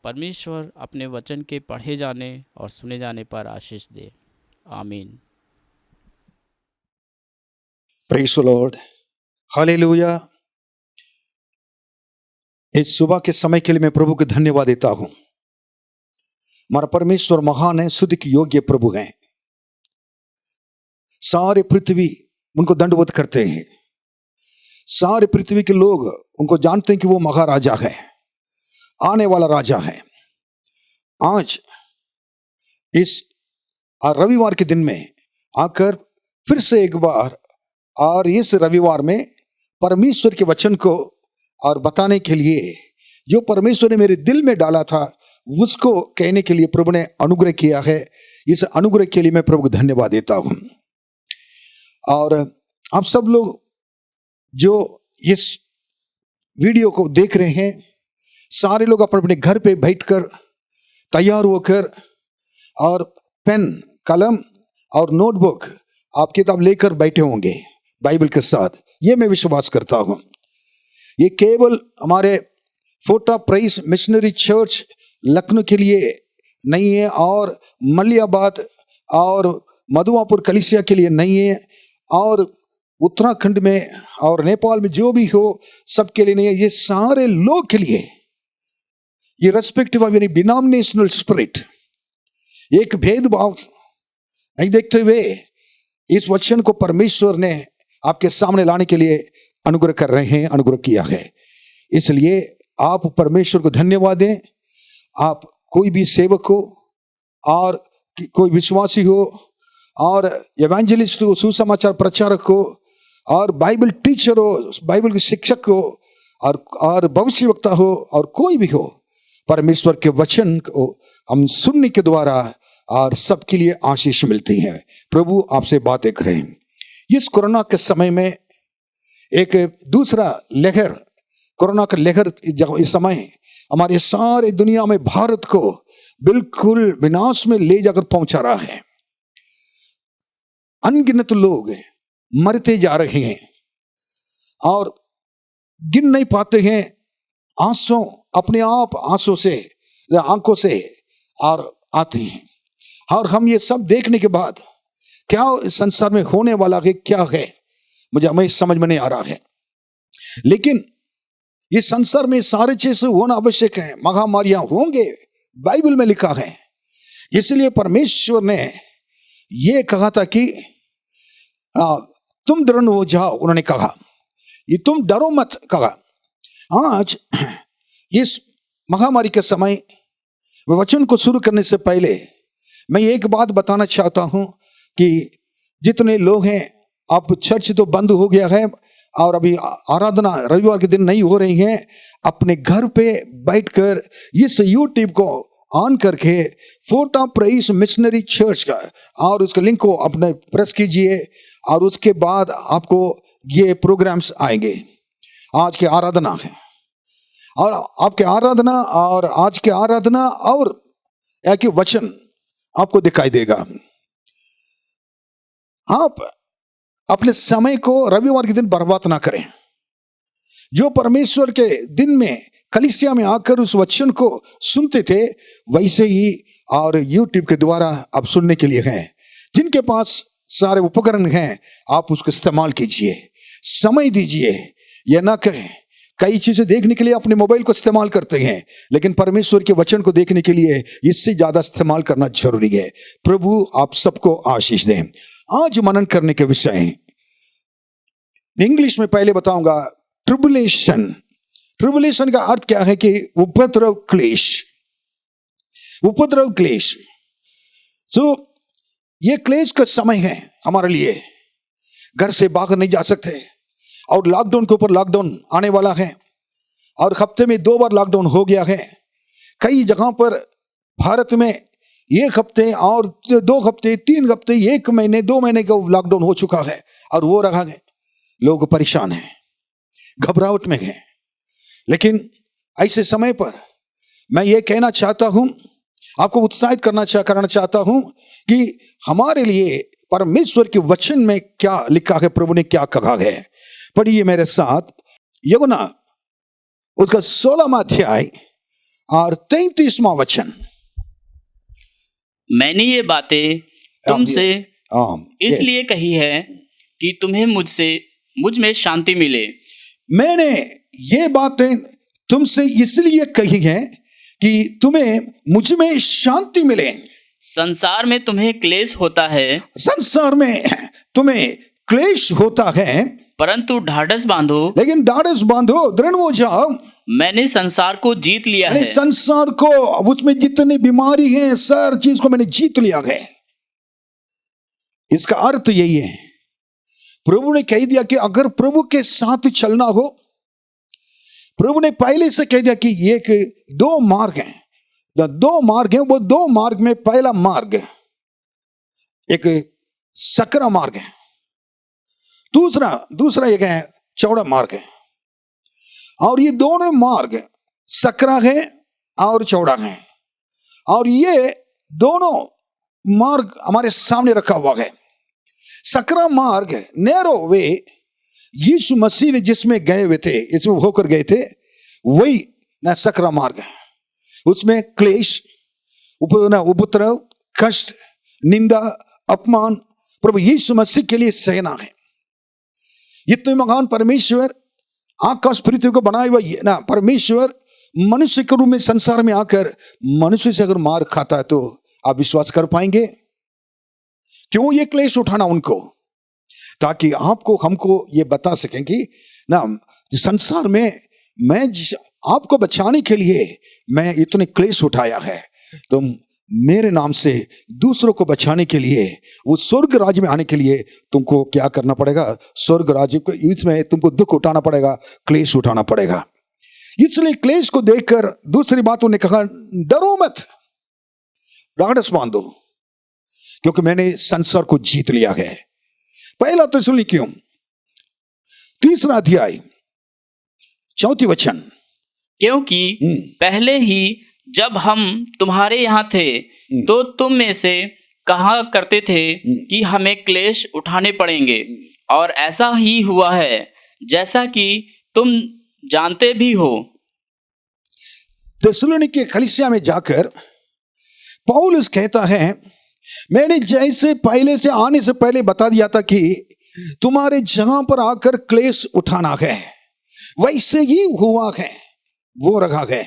परमेश्वर अपने वचन के पढ़े जाने और सुने जाने पर आशीष दे। आमीन। Praise the Lord, hallelujah. इस सुबह के समय के लिए मैं प्रभु को धन्यवाद देता हूं। हमारा परमेश्वर महान है, स्तुति के योग्य प्रभु हैं। सारे पृथ्वी उनको दंडवत करते हैं। सारे पृथ्वी के लोग उनको जानते हैं कि वो महाराजा है, आने वाला राजा है। आज इस रविवार के दिन में आकर फिर से एक बार और इस रविवार में परमेश्वर के वचन को और बताने के लिए जो परमेश्वर ने मेरे दिल में डाला था उसको कहने के लिए प्रभु ने अनुग्रह किया है। इस अनुग्रह के लिए मैं प्रभु को धन्यवाद देता हूं। और आप सब लोग जो इस वीडियो को देख रहे हैं, सारे लोग अपने अपने घर पे बैठकर तैयार होकर और पेन कलम और नोटबुक आप किताब लेकर बैठे होंगे बाइबल के साथ, ये मैं विश्वास करता हूं। ये केवल हमारे fort of price missionary church Lucknow के लिए नहीं है और मलियाबाद और मधुआपुर कलिसिया के लिए नहीं है और उत्तराखंड में और नेपाल में जो भी हो सबके लिए नहीं है। ये सारे लोग के लिए, ये respective of any denominational spirit, एक भेदभाव नहीं देखते हुए इस वचन को परमेश्वर ने आपके सामने लाने के लिए अनुग्रह कर रहे हैं, अनुग्रह किया है। इसलिए आप परमेश्वर को धन्यवाद दें। आप कोई भी सेवक हो और कोई विश्वासी हो और एवेंजलिस्ट हो, सुसमाचार प्रचारक हो और बाइबल टीचर हो, बाइबल के शिक्षक हो और भविष्यवक्ता हो और कोई भी हो, परमेश्वर के वचन को हम सुनने के द्वारा और सबके लिए आशीष मिलती है। प्रभु आपसे बातें करें। इस कोरोना के समय में एक दूसरा लहर, कोरोना का लहर इस समय हमारे सारे दुनिया में भारत को बिल्कुल विनाश में ले जाकर पहुंचा रहा है। अनगिनत लोग मरते जा रहे हैं और गिन नहीं पाते हैं। आंसू अपने आप आंसू से आंखों से और आती हैं और हम ये सब देखने के बाद क्या इस संसार में होने वाला है, क्या है, मुझे हमें समझ में नहीं आ रहा है। लेकिन इस संसार में सारे चीज होना आवश्यक है, महामारियां होंगे, बाइबल में लिखा है। इसलिए परमेश्वर ने यह कहा था कि तुम दृढ़ हो जाओ, उन्होंने कहा, ये तुम डरो मत कहा। आज इस महामारी के समय वचन को शुरू करने से पहले मैं एक बात बताना चाहता हूं कि जितने लोग हैं, अब चर्च तो बंद हो गया है और अभी आराधना रविवार के दिन नहीं हो रही है, अपने घर पे बैठकर इस यूट्यूब को ऑन करके fort of price missionary church का और उसके लिंक को अपने प्रेस कीजिए और उसके बाद आपको ये प्रोग्राम्स आएंगे। आज की आराधना है और आपके आराधना और आज के आराधना और एक वचन आपको दिखाई देगा। आप अपने समय को रविवार के दिन बर्बाद ना करें। जो परमेश्वर के दिन में कलीसिया में आकर उस वचन को सुनते थे, वैसे ही और यूट्यूब के द्वारा आप सुनने के लिए हैं। जिनके पास सारे उपकरण हैं, आप उसका इस्तेमाल कीजिए, समय दीजिए। यह ना कहें, कई चीजें देखने के लिए अपने मोबाइल को इस्तेमाल करते हैं, लेकिन परमेश्वर के वचन को देखने के लिए इससे ज्यादा इस्तेमाल करना जरूरी है। प्रभु आप सबको आशीष दें। आज मनन करने के विषय इंग्लिश में पहले बताऊंगा। ट्रिबुलेशन, ट्रिबुलेशन का अर्थ क्या है कि उपद्रव, क्लेश, उपद्रव, क्लेश। ये क्लेश का समय है हमारे लिए। घर से बाहर नहीं जा सकते और लॉकडाउन के ऊपर लॉकडाउन आने वाला है और हफ्ते में 2 बार लॉकडाउन हो गया है। कई जगहों पर भारत में 1 हफ्ते और 2 हफ्ते 3 हफ्ते 1 महीने 2 महीने का लॉकडाउन हो चुका है और वो रहा है, लोग परेशान हैं, घबराहट में हैं। लेकिन ऐसे समय पर मैं ये कहना चाहता हूं, आपको उत्साहित करना चाहता हूं कि हमारे लिए परमेश्वर के वचन में क्या लिखा है, प्रभु ने क्या कहा है। पढ़िए मेरे साथ यूहन्ना उसका 16वां अध्याय और 33वां वचन। मैंने ये बातें तुमसे इसलिए कही है कि तुम्हें मुझ में शांति मिले। मैंने ये बातें तुमसे इसलिए कही है कि तुम्हें मुझ में शांति मिले। संसार में तुम्हें क्लेश होता है, संसार में तुम्हें क्लेश होता है, परंतु ढाढ़स बांधो, लेकिन ढाढ़स बांधो, दृढ़ हो जाओ, मैंने संसार को जीत लिया है। संसार को, उसमें जितनी बीमारी है, सारी चीज को मैंने जीत लिया है। इसका अर्थ यही है, प्रभु ने कह दिया कि अगर प्रभु के साथ चलना हो, प्रभु ने पहले से कह दिया कि एक 2 मार्ग हैं, 2 मार्ग हैं। वो 2 मार्ग में पहला मार्ग एक सकरा मार्ग है, दूसरा एक है चौड़ा मार्ग है। और ये दोनों मार्ग सकरा है और चौड़ा है, और ये दोनों मार्ग हमारे सामने रखा हुआ है। सकरा मार्ग, नैरो वे, यीशु मसीह ने जिसमें गए हुए थे, इसमें होकर गए थे, वही ना सकरा मार्ग है। उसमें क्लेश, उपद्रव, कष्ट, निंदा, अपमान प्रभु यीशु मसीह के लिए सहना है। इतने महान परमेश्वर, आकाश पृथ्वी को बनाए हुआ ना परमेश्वर, मनुष्य के रूप में संसार में आकर मनुष्य से अगर मार खाता है तो आप विश्वास कर पाएंगे? क्यों ये क्लेश उठाना उनको? ताकि आपको हमको ये बता सकें कि ना संसार में मैं आपको बचाने के लिए मैं इतने क्लेश उठाया है, तो मेरे नाम से दूसरों को बचाने के लिए, वो स्वर्ग राज्य में आने के लिए तुमको क्या करना पड़ेगा? स्वर्ग राज्य को इसमें तुमको दुख उठाना पड़ेगा, क्लेश उठाना पड़ेगा। इसलिए क्लेश को देखकर दूसरी बात उन्होंने कहा, डरो मत, ढाढ़स बांधो, क्योंकि मैंने संसार को जीत लिया है। पहला थिस्सलुनीकियों 3 अध्याय 4 वचन। क्योंकि पहले ही जब हम तुम्हारे यहाँ थे तो तुम में से कहा करते थे कि हमें क्लेश उठाने पड़ेंगे, और ऐसा ही हुआ है जैसा कि तुम जानते भी हो। थिस्सलुनीके कलीसिया में जाकर पौलुस कहता है, मैंने जैसे पहले से आने से पहले बता दिया था कि तुम्हारे जहां पर आकर क्लेश उठाना है, वैसे ही हुआ है, वो रखा है।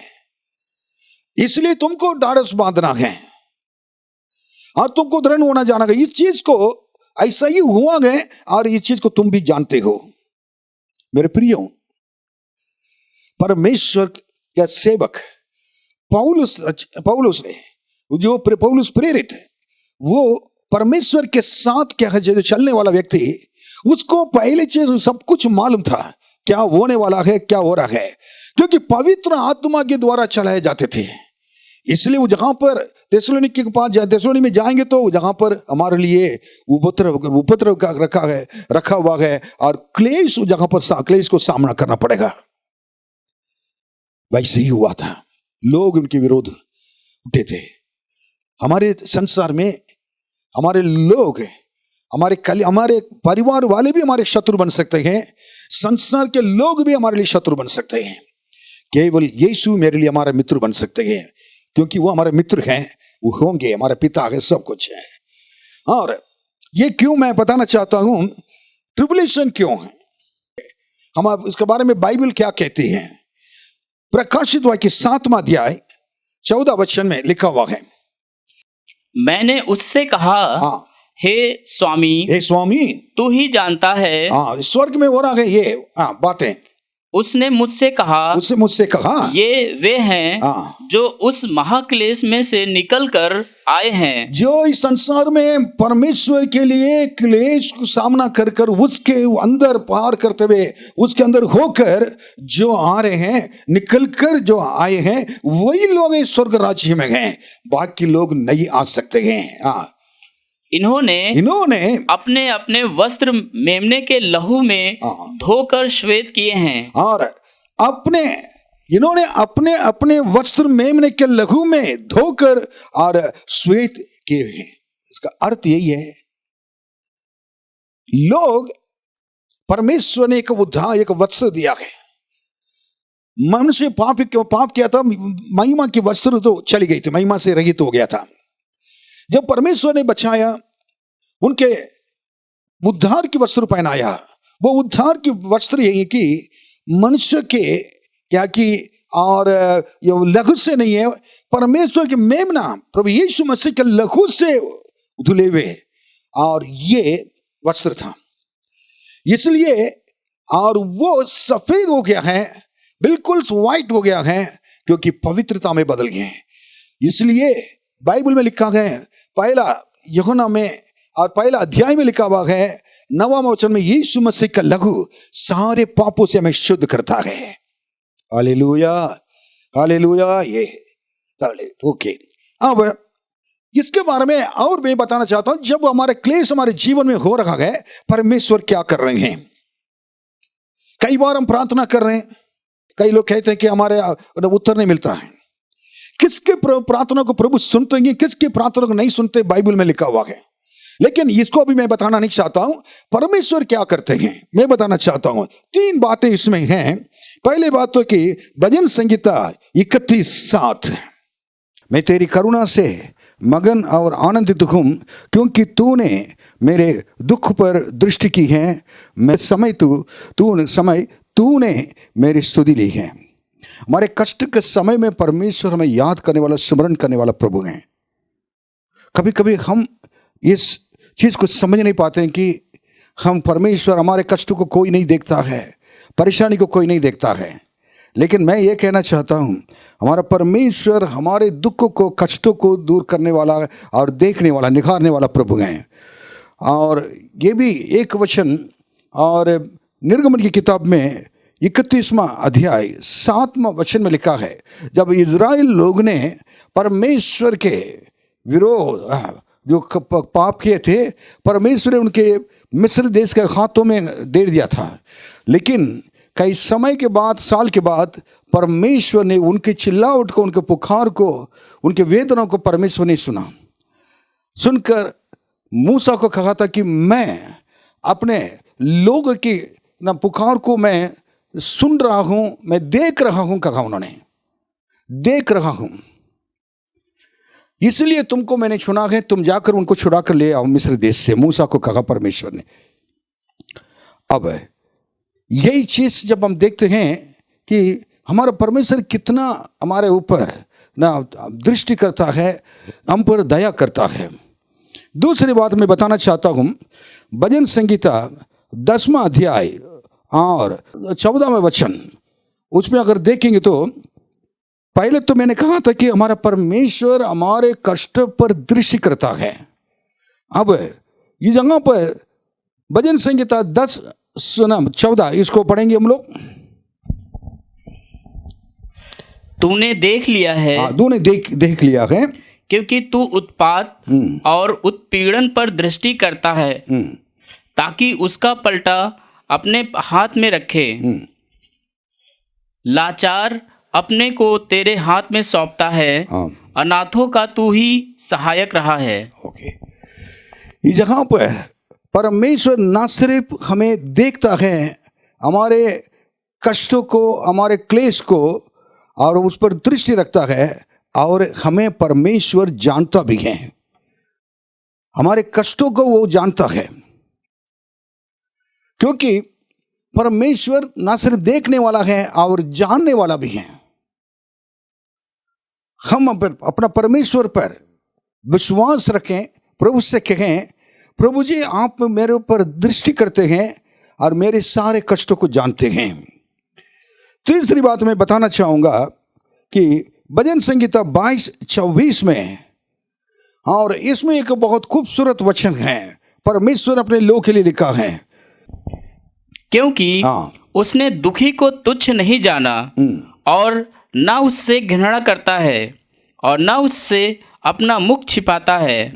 इसलिए तुमको ढाढ़स बांधना है और तुमको दृढ़ होना जाना है। इस चीज को ऐसा ही हुआ है और इस चीज को तुम भी जानते हो। मेरे प्रियो, परमेश्वर का सेवक पौलुस ने, जो पौलुस प्रेरित है, वो परमेश्वर के साथ क्या है, जो चलने वाला व्यक्ति, उसको पहले चीज सब कुछ मालूम था क्या होने वाला है, क्या हो रहा है, क्योंकि पवित्र आत्मा के द्वारा चलाए जाते थे। इसलिए वो जहां पर थिस्सलुनीके के पास थिस्सलुनी में जाएंगे तो जहां पर हमारे लिए उपद्रव का रखा हुआ है और क्लेश, जहां पर क्लेश को सामना करना पड़ेगा। वैसे ही हुआ था, लोग उनके विरोध उठे थे। हमारे संसार में हमारे लोग, हमारे परिवार वाले भी हमारे शत्रु बन सकते हैं, संसार के लोग भी हमारे लिए शत्रु बन सकते हैं। केवल यीशु मेरे लिए हमारा मित्र बन सकते हैं, क्योंकि वो हमारे मित्र हैं, वो होंगे, हमारे पिता है, सब कुछ है। और ये क्यों मैं बताना चाहता हूं, ट्रिबुलेशन क्यों है, हम इसके बारे में बाइबल क्या कहती है। प्रकाशित वाक्य 7वां अध्याय 14 वचन में लिखा हुआ है, मैंने उससे कहा, हाँ, हे स्वामी, तू ही जानता है। हाँ, स्वर्ग में हो रहा है ये बातें। उसने मुझसे कहा, ये वे हैं जो उस महाक्लेश में से निकलकर आए हैं, जो इस संसार में परमेश्वर के लिए क्लेश को सामना कर कर उसके अंदर पार करते हुए उसके अंदर होकर जो आ रहे हैं, निकल कर जो आए हैं, वही लोग इस स्वर्ग राज्य में हैं, बाकी लोग नहीं आ सकते हैं। इन्होंने अपने अपने वस्त्र मेमने के लहू में धोकर श्वेत किए हैं, और इन्होंने अपने अपने वस्त्र मेमने के लहू में धोकर और श्वेत किए हैं। इसका अर्थ यही है, लोग परमेश्वर ने एक उद्धार, एक वस्त्र दिया है। मनुष्य पाप किया था, महिमा की वस्त्र तो चली गई थी, महिमा से रहित हो गया था। जब परमेश्वर ने बचाया, उनके उद्धार की वस्त्र पहनाया। वो उद्धार की वस्त्र यही कि मनुष्य के क्या कि और ये लहू से नहीं है, परमेश्वर के मेमना प्रभु यीशु मसीह के लहू से धुले हुए, और ये वस्त्र था। इसलिए और वो सफेद हो गया है, बिल्कुल व्हाइट हो गया है, क्योंकि पवित्रता में बदल गए हैं। इसलिए बाइबल में लिखा है, पहला यूहन्ना में और पहला अध्याय में लिखा हुआ है, 9वां वचन में, यीशु मसीह का लहू सारे पापों से हमें शुद्ध करता है। Hallelujah, hallelujah. ये ओके। अब इसके बारे में और मैं बताना चाहता हूं, जब हमारे क्लेश हमारे जीवन में हो रहा है, परमेश्वर क्या कर रहे हैं। कई बार हम प्रार्थना कर रहे हैं, कई लोग कहते हैं कि हमारे उत्तर नहीं मिलता है। किसके प्रार्थना को प्रभु सुनते हैं, किसके प्रार्थना को नहीं सुनते, बाइबल में लिखा हुआ है। लेकिन इसको अभी मैं बताना नहीं चाहता हूं, परमेश्वर क्या करते हैं मैं बताना चाहता हूं। 3 बातें इसमें हैं। पहले बात तो कि भजन संहिता 31:7, मैं तेरी करुणा से मगन और आनंदित हूं, क्योंकि तूने मेरे दुख पर दृष्टि की है, मैं तूने मेरी स्तुति ली है। हमारे कष्ट के समय में परमेश्वर हमें याद करने वाला, स्मरण करने वाला प्रभु है। कभी कभी हम इस चीज को समझ नहीं पाते हैं कि हम परमेश्वर, हमारे कष्ट को कोई नहीं देखता है, परेशानी को कोई नहीं देखता है। लेकिन मैं ये कहना चाहता हूँ, हमारा परमेश्वर हमारे दुख को, कष्टों को दूर करने वाला और देखने वाला, निखारने वाला प्रभु है। और ये भी एक वचन और निर्गमन की किताब में 31वां अध्याय 7वां वचन में लिखा है, जब इज़राइल लोग ने परमेश्वर के विरोध जो पाप किए थे, परमेश्वर ने उनके मिस्र देश के हाथों में दे दिया था। लेकिन कई समय के बाद, साल के बाद, परमेश्वर ने उनके चिल्लाहट को, उनके पुकार को, उनके वेदना को परमेश्वर ने सुनकर मूसा को कहा था कि मैं अपने लोग की ना पुकार को मैं सुन रहा हूं, मैं देख रहा हूं, कहा उन्होंने, देख रहा हूं, इसलिए तुमको मैंने चुना है, तुम जाकर उनको छुड़ा कर ले आओ मिस्र देश से, मूसा को कहा परमेश्वर ने। अब यही चीज जब हम देखते हैं कि हमारा परमेश्वर कितना हमारे ऊपर ना दृष्टि करता है, हम पर दया करता है। दूसरी बात मैं बताना चाहता हूं, भजन संहिता 10वां अध्याय और 14वां वचन, उसमें अगर देखेंगे तो पहले तो मैंने कहा था कि हमारा परमेश्वर हमारे कष्ट पर दृष्टि करता है। अब ये जगह पर भजन संहिता 10:14 इसको पढ़ेंगे हम लोग। तूने देख लिया है, तूने देख लिया है, क्योंकि तू उत्पात और उत्पीड़न पर दृष्टि करता है, ताकि उसका पलटा अपने हाथ में रखे। लाचार अपने को तेरे हाथ में सौंपता है, अनाथों का तू ही सहायक रहा है। ओके। इस जगह पर परमेश्वर न सिर्फ हमें देखता है, हमारे कष्टों को, हमारे क्लेश को, और उस पर दृष्टि रखता है, और हमें परमेश्वर जानता भी है। हमारे कष्टों को वो जानता है, क्योंकि परमेश्वर न सिर्फ देखने वाला है और जानने वाला भी है। हम अपना परमेश्वर पर विश्वास रखें, प्रभु से कहें, प्रभु जी आप मेरे ऊपर दृष्टि करते हैं और मेरे सारे कष्टों को जानते हैं। तीसरी बात मैं बताना चाहूंगा कि भजन संहिता 22:24 में और इसमें एक बहुत खूबसूरत वचन है, परमेश्वर अपने लोग के लिए लिखा है। क्योंकि हाँ। उसने दुखी को तुच्छ नहीं जाना और ना उससे घृणा करता है और ना उससे अपना मुख छिपाता है,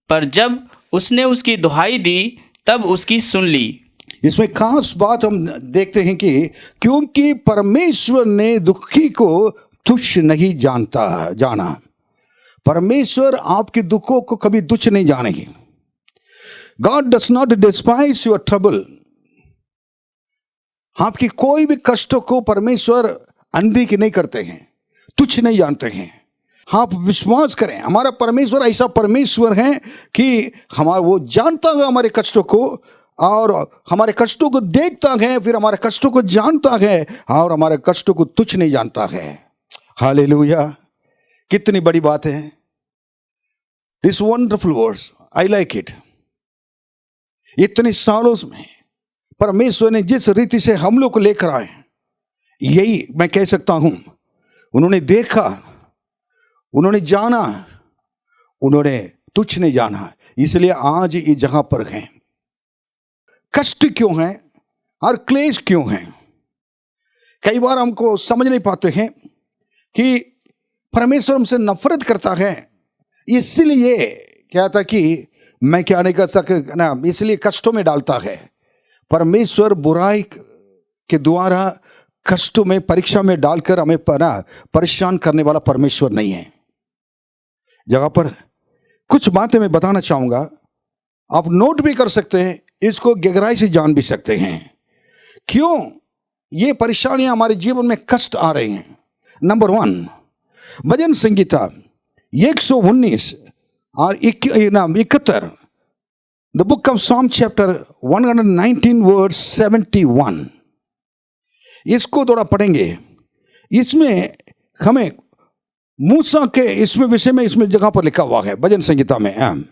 पर जब उसने उसकी दुहाई दी तब उसकी सुन ली। इसमें खास बात हम देखते हैं कि क्योंकि परमेश्वर ने दुखी को तुच्छ नहीं जाना। परमेश्वर आपके दुखों को कभी तुच्छ नहीं जानेंगे। God does not despise your trouble। आपकी कोई भी कष्टों को परमेश्वर अनदेखी नहीं करते हैं, तुच्छ नहीं जानते हैं। आप विश्वास करें, हमारा परमेश्वर ऐसा परमेश्वर है कि वो जानता है हमारे कष्टों को और हमारे कष्टों को देखता है, फिर हमारे कष्टों को जानता है और हमारे कष्टों को तुच्छ नहीं जानता है। हालेलुया, कितनी बड़ी बात है। This wonderful words, I like it. इतने सालों में परमेश्वर ने जिस रीति से हम लोग को लेकर आए, यही मैं कह सकता हूं, उन्होंने देखा, उन्होंने जाना, उन्होंने तुच्छ नहीं जाना, इसलिए आज इस जगह पर हैं। कष्ट क्यों है और क्लेश क्यों है? कई बार हमको समझ नहीं पाते हैं कि परमेश्वर हमसे नफरत करता है, इसलिए क्या था कि मैं क्या नहीं कर सक ना, इसलिए कष्टों में डालता है। परमेश्वर बुराई के द्वारा कष्टों में, परीक्षा में डालकर हमें परेशान करने वाला परमेश्वर नहीं है। जगह पर कुछ बातें मैं बताना चाहूंगा, आप नोट भी कर सकते हैं, इसको गहराई से जान भी सकते हैं क्यों ये परेशानियां हमारे जीवन में कष्ट आ रहे हैं। नंबर 1, भजन संगीता 119 और 71, the book of song chapter 119 verse 71, इसको थोड़ा पढ़ेंगे। इसमें हमें मूसा के इसमें विषय में इसमें जगह पर लिखा हुआ है भजन संगीता में,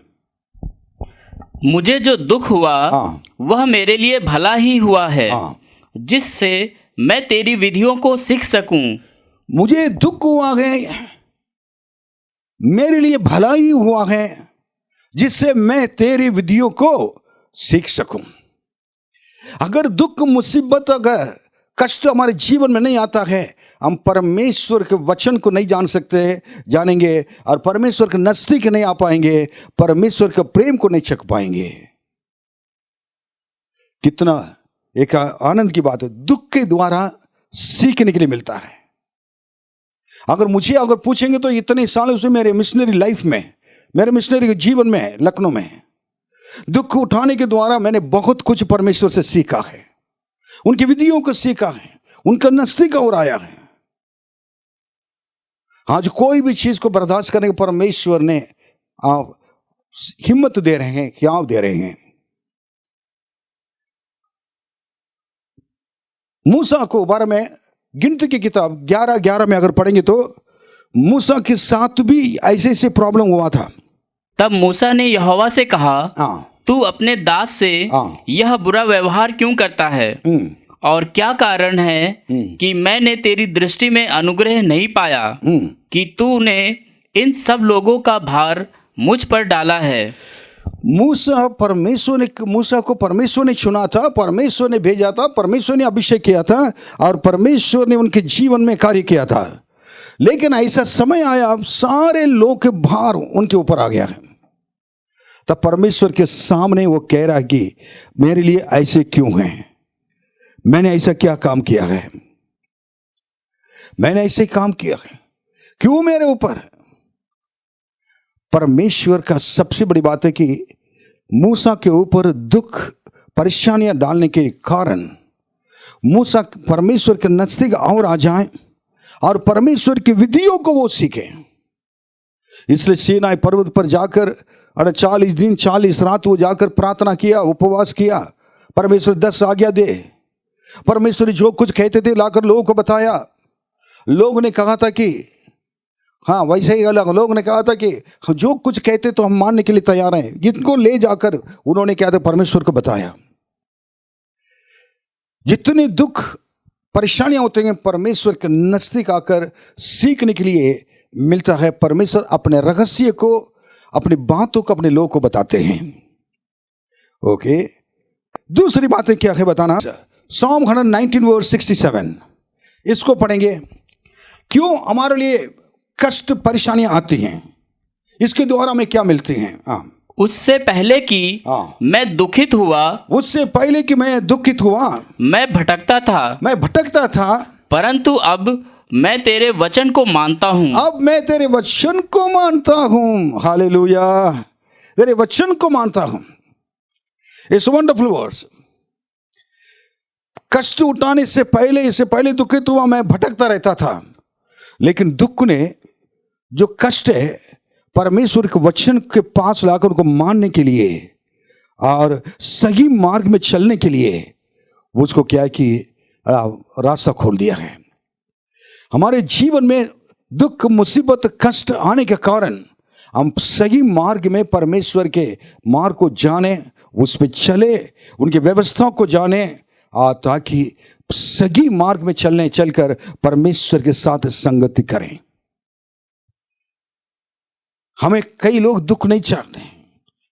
मुझे जो दुख हुआ वह मेरे लिए भला ही हुआ है, जिससे मैं तेरी विधियों को सीख सकूं। मुझे दुख हुआ है, मेरे लिए भला ही हुआ है, जिससे मैं तेरी विधियों को सीख सकूं। अगर दुख, मुसीबत, अगर कष्ट हमारे जीवन में नहीं आता है, हम परमेश्वर के वचन को नहीं जानेंगे और परमेश्वर के नजदीक नहीं आ पाएंगे, परमेश्वर के प्रेम को नहीं चख पाएंगे। कितना एक आनंद की बात है, दुख के द्वारा सीखने के लिए मिलता है। अगर पूछेंगे तो इतने सालों से मेरे मिशनरी लाइफ में, मेरे मिशनरी के जीवन में, लखनऊ में दुख उठाने के द्वारा मैंने बहुत कुछ परमेश्वर से सीखा है, उनकी विधियों को सीखा है, उनका नजदीक और आया है। आज कोई भी चीज को बर्दाश्त करने के परमेश्वर ने हिम्मत दे रहे हैं, हियाव दे रहे हैं। मूसा को बारे में गिनती की किताब 11:11 में अगर पढ़ेंगे तो मूसा के साथ भी ऐसे प्रॉब्लम हुआ था। तब मूसा ने यहोवा से कहा, तू अपने दास से यह बुरा व्यवहार क्यों करता है? और क्या कारण है कि मैंने तेरी दृष्टि में अनुग्रह नहीं पाया कि तूने इन सब लोगों का भार मुझ पर डाला है? मूसा को परमेश्वर ने चुना था, परमेश्वर ने भेजा था, परमेश्वर ने अभिषेक किया था और परमेश्वर ने उनके जीवन में कार्य किया था। लेकिन ऐसा समय आया, अब सारे लोग के भार उनके ऊपर आ गया है। तब परमेश्वर के सामने वो कह रहा है कि मेरे लिए ऐसे क्यों है? मैंने ऐसा क्या काम किया है? मैंने ऐसे काम किया है, क्यों मेरे ऊपर? परमेश्वर का सबसे बड़ी बात है कि मूसा के ऊपर दुख, परेशानियां डालने के कारण मूसा परमेश्वर के नजदीक और आ जाए और परमेश्वर की विधियों को वो सीखे। इसलिए सीनाई पर्वत पर जाकर 40 दिन 40 रात वो जाकर प्रार्थना किया, उपवास किया। परमेश्वर 10 आज्ञा दे। परमेश्वर जो कुछ कहते थे लाकर लोगों को बताया। लोगों ने कहा था कि हाँ वैसे ही अलग, लोगों ने कहा था कि जो कुछ कहते तो हम मानने के लिए तैयार हैं। जिनको ले जाकर उन्होंने क्या था, परमेश्वर को बताया। जितने दुख परेशानियां होते हैं, परमेश्वर के नजदीक आकर सीखने के लिए मिलता है। परमेश्वर अपने रहस्य को अपनी बातों को अपने लोगों को बताते हैं। ओके, दूसरी बातें क्या है बताना। Psalm 119 verse 67, इसको पढ़ेंगे। क्यों हमारे लिए कष्ट परेशानियां आती हैं, इसके द्वारा हमें क्या मिलती हैं? उससे पहले कि मैं दुखित हुआ, उससे पहले कि मैं दुखित हुआ, मैं भटकता था, परंतु अब मैं तेरे वचन को मानता हूँ। अब मैं तेरे वचन को मानता हूँ। हालेलुया, तेरे वचन को मानता हूँ। It's wonderful words. कष्ट उठाने से पहले, इससे पहले दुखित हुआ, मैं भटकता रहता था, लेकिन दुख ने जो कष्ट है परमेश्वर के वचन के पास लाकर उनको मानने के लिए और सही मार्ग में चलने के लिए उसको क्या है कि रास्ता खोल दिया है। हमारे जीवन में दुख, मुसीबत, कष्ट आने के कारण हम सही मार्ग में परमेश्वर के मार्ग को जाने, उस पर चले, उनकी व्यवस्थाओं को जाने, ताकि सही मार्ग में चलकर परमेश्वर के साथ संगति करें। हमें कई लोग दुख नहीं चाहते हैं।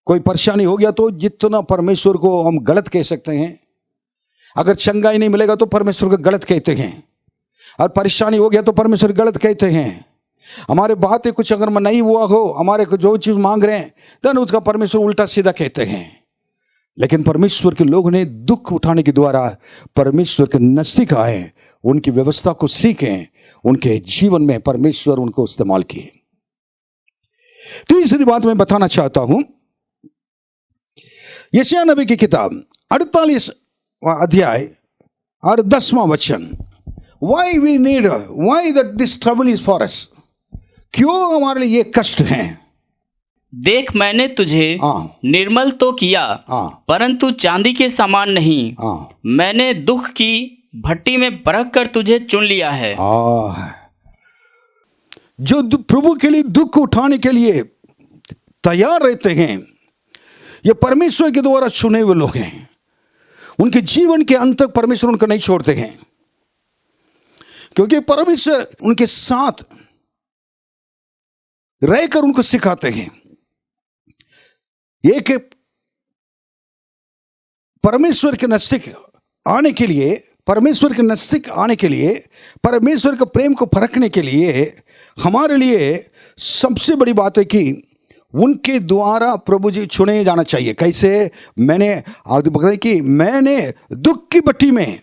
कोई परेशानी हो गया तो जितना परमेश्वर को हम गलत कह सकते हैं, अगर चंगाई नहीं मिलेगा तो परमेश्वर को गलत कहते हैं, और परेशानी हो गया तो परमेश्वर गलत कहते हैं। हमारे बातें कुछ अगर नहीं हुआ हो, हमारे को जो चीज मांग रहे हैं, तो उसका परमेश्वर उल्टा सीधा कहते हैं। लेकिन परमेश्वर के लोगों ने दुख उठाने के द्वारा परमेश्वर के नजदीक आए, उनकी व्यवस्था को सीखें, उनके जीवन में परमेश्वर उनको इस्तेमाल किए। तीसरी बात मैं बताना चाहता हूं, यशायाह नबी की किताब 48 अध्याय और 10वां वचन। why that this trouble is for us, क्यों हमारे लिए ये कष्ट हैं? देख, मैंने तुझे निर्मल तो किया, परंतु चांदी के समान नहीं। मैंने दुख की भट्टी में परख कर तुझे चुन लिया है। जो प्रभु के लिए दुख उठाने के लिए तैयार रहते हैं, ये परमेश्वर के द्वारा चुने हुए लोग हैं। उनके जीवन के अंत तक परमेश्वर उनको नहीं छोड़ते हैं, क्योंकि परमेश्वर उनके साथ रहकर उनको सिखाते हैं। एक परमेश्वर के नजदीक आने के लिए, परमेश्वर के नजदीक आने के लिए, परमेश्वर के प्रेम को परखने के लिए हमारे लिए सबसे बड़ी बात है कि उनके द्वारा प्रभु जी चुने जाना चाहिए। कैसे? मैंने बताया कि मैंने दुख की भट्टी में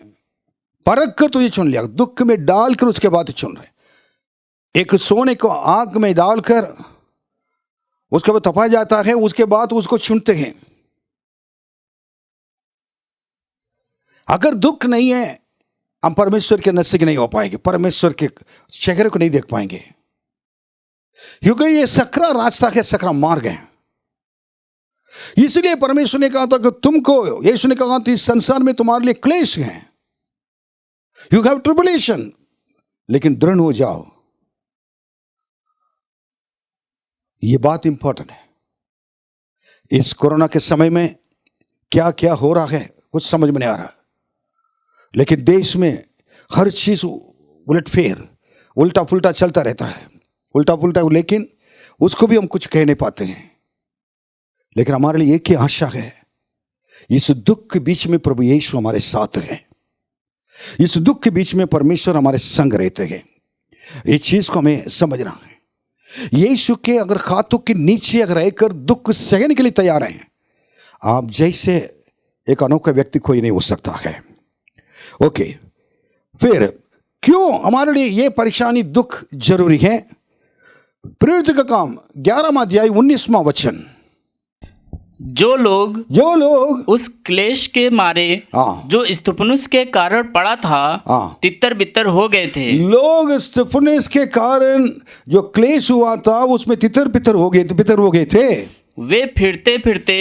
परख कर तुझे चुन लिया। दुख में डालकर उसके बाद चुन रहे। एक सोने को आग में डालकर उसके बाद तपाया जाता है, उसके बाद उसको चुनते हैं। अगर दुख नहीं है, हम परमेश्वर के नजदीक नहीं हो पाएंगे, परमेश्वर के चेहरे को नहीं देख पाएंगे, क्योंकि ये सकरा रास्ता है, सकरा मार्ग है। इसलिए परमेश्वर ने कहा था कि तुमको, यीशु ने कहा था, इस संसार में तुम्हारे लिए क्लेश है, यू हैव ट्रिबुलेशन, लेकिन दृढ़ हो जाओ। ये बात इंपॉर्टेंट है। इस कोरोना के समय में क्या क्या हो रहा है कुछ समझ में नहीं आ रहा, लेकिन देश में हर चीज उलटफेर, उल्टा पुल्टा चलता रहता है, उल्टा पुल्टा, लेकिन उसको भी हम कुछ कह नहीं पाते हैं। लेकिन हमारे लिए एक ही आशा है, इस दुख के बीच में प्रभु यीशु हमारे साथ है, इस दुख के बीच में परमेश्वर हमारे संग रहते हैं। इस चीज को हमें समझना है। यीशु के अगर हाथों के नीचे अगर रहकर दुख सहने के लिए तैयार हैं, आप जैसे एक अनोखा व्यक्ति कोई नहीं हो सकता है। ओके, फिर क्यों हमारे लिए ये परेशानी, दुख जरूरी है? प्रेरित का काम 11वां अध्याय 19वां वचन। जो लोग उस क्लेश के मारे जो स्तिफनुस के कारण पड़ा था, तितर बितर हो गए थे। लोग स्तिफनुस के कारण जो क्लेश हुआ था उसमें तितर बितर हो गए थे। वे फिरते फिरते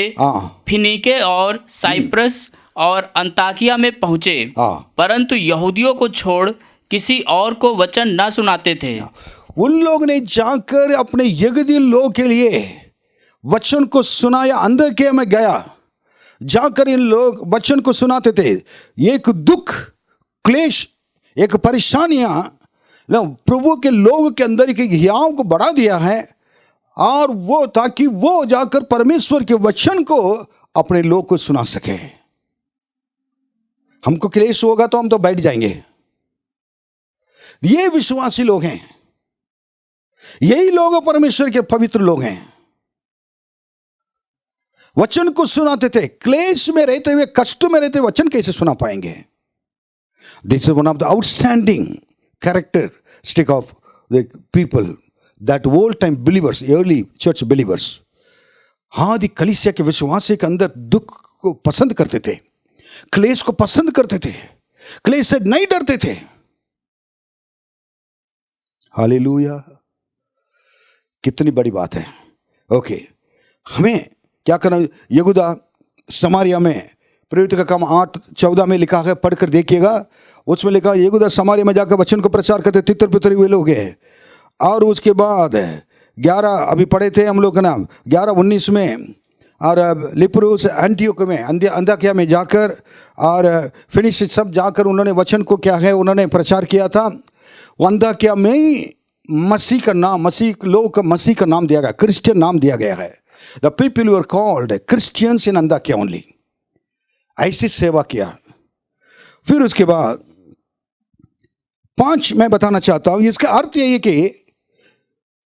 फिनीके और साइप्रस और अंताकिया में पहुंचे, परंतु यहूदियों को छोड़ किसी और को वचन न सुनाते थे। उन लोग ने जाकर अपने यहूदी लोग के लिए वचन को सुनाया। अंताकिया में गया, जाकर इन लोग वचन को सुनाते थे। एक दुख, क्लेश, एक परेशानियां प्रभु के लोग के अंदर के हियाव को बढ़ा दिया है, और वो ताकि वो जाकर परमेश्वर के वचन को अपने लोग को सुना सके। हमको क्लेश होगा तो हम तो बैठ जाएंगे। ये विश्वासी लोग हैं, यही लोग परमेश्वर के पवित्र लोग हैं। वचन को सुनाते थे, क्लेश में रहते हुए, कष्ट में रहते वचन कैसे सुना पाएंगे? This is one of the outstanding characteristic of the people that old time believers, early church believers. आदि कलीसिया के विश्वासी के अंदर दुख को पसंद करते थे, क्लेश को पसंद करते थे, क्लेश से नहीं डरते थे। हालेलुया, कितनी बड़ी बात है। ओके, हमें क्या करना? यहूदा समारिया में, प्रेरित का काम 8:14 में लिखा है, पढ़कर देखिएगा। उसमें लिखा यहूदा समारिया में जाकर वचन को प्रचार करते, तितर पितर हुए लोग हैं। और उसके बाद 11 अभी पढ़े थे हम लोग का नाम, 11:19 में, और लिपुरुस एंटियोक में, अंताकिया में जाकर और फिनिश सब जाकर उन्होंने वचन को क्या है उन्होंने प्रचार किया था। अंताकिया में ही मसीह का नाम, मसीह लोग का मसीह का नाम दिया गया, क्रिश्चियन नाम दिया गया है। The people were called Christians in Antakya only. ऐसी सेवा किया। फिर उसके बाद 5 मैं बताना चाहता हूं। इसका अर्थ यही है कि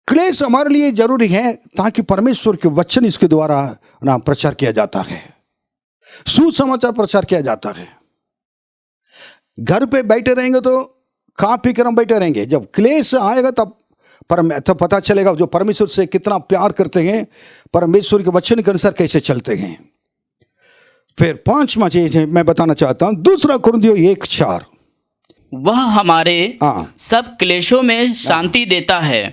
क्लेश हमारे लिए जरूरी है ताकि परमेश्वर के वचन इसके द्वारा ना प्रचार किया जाता है, सुसमाचार प्रचार किया जाता है। घर पे बैठे रहेंगे तो खा पी कर हम बैठे रहेंगे, जब क्लेश आएगा तब पता चलेगा जो परमेश्वर से कितना प्यार करते हैं, परमेश्वर के वचन के अनुसार कैसे चलते हैं। फिर 5वां चीज मैं बताना चाहता हूं, 2 कुरिन्थियों 1:4। वह हमारे सब क्लेशों में शांति देता है,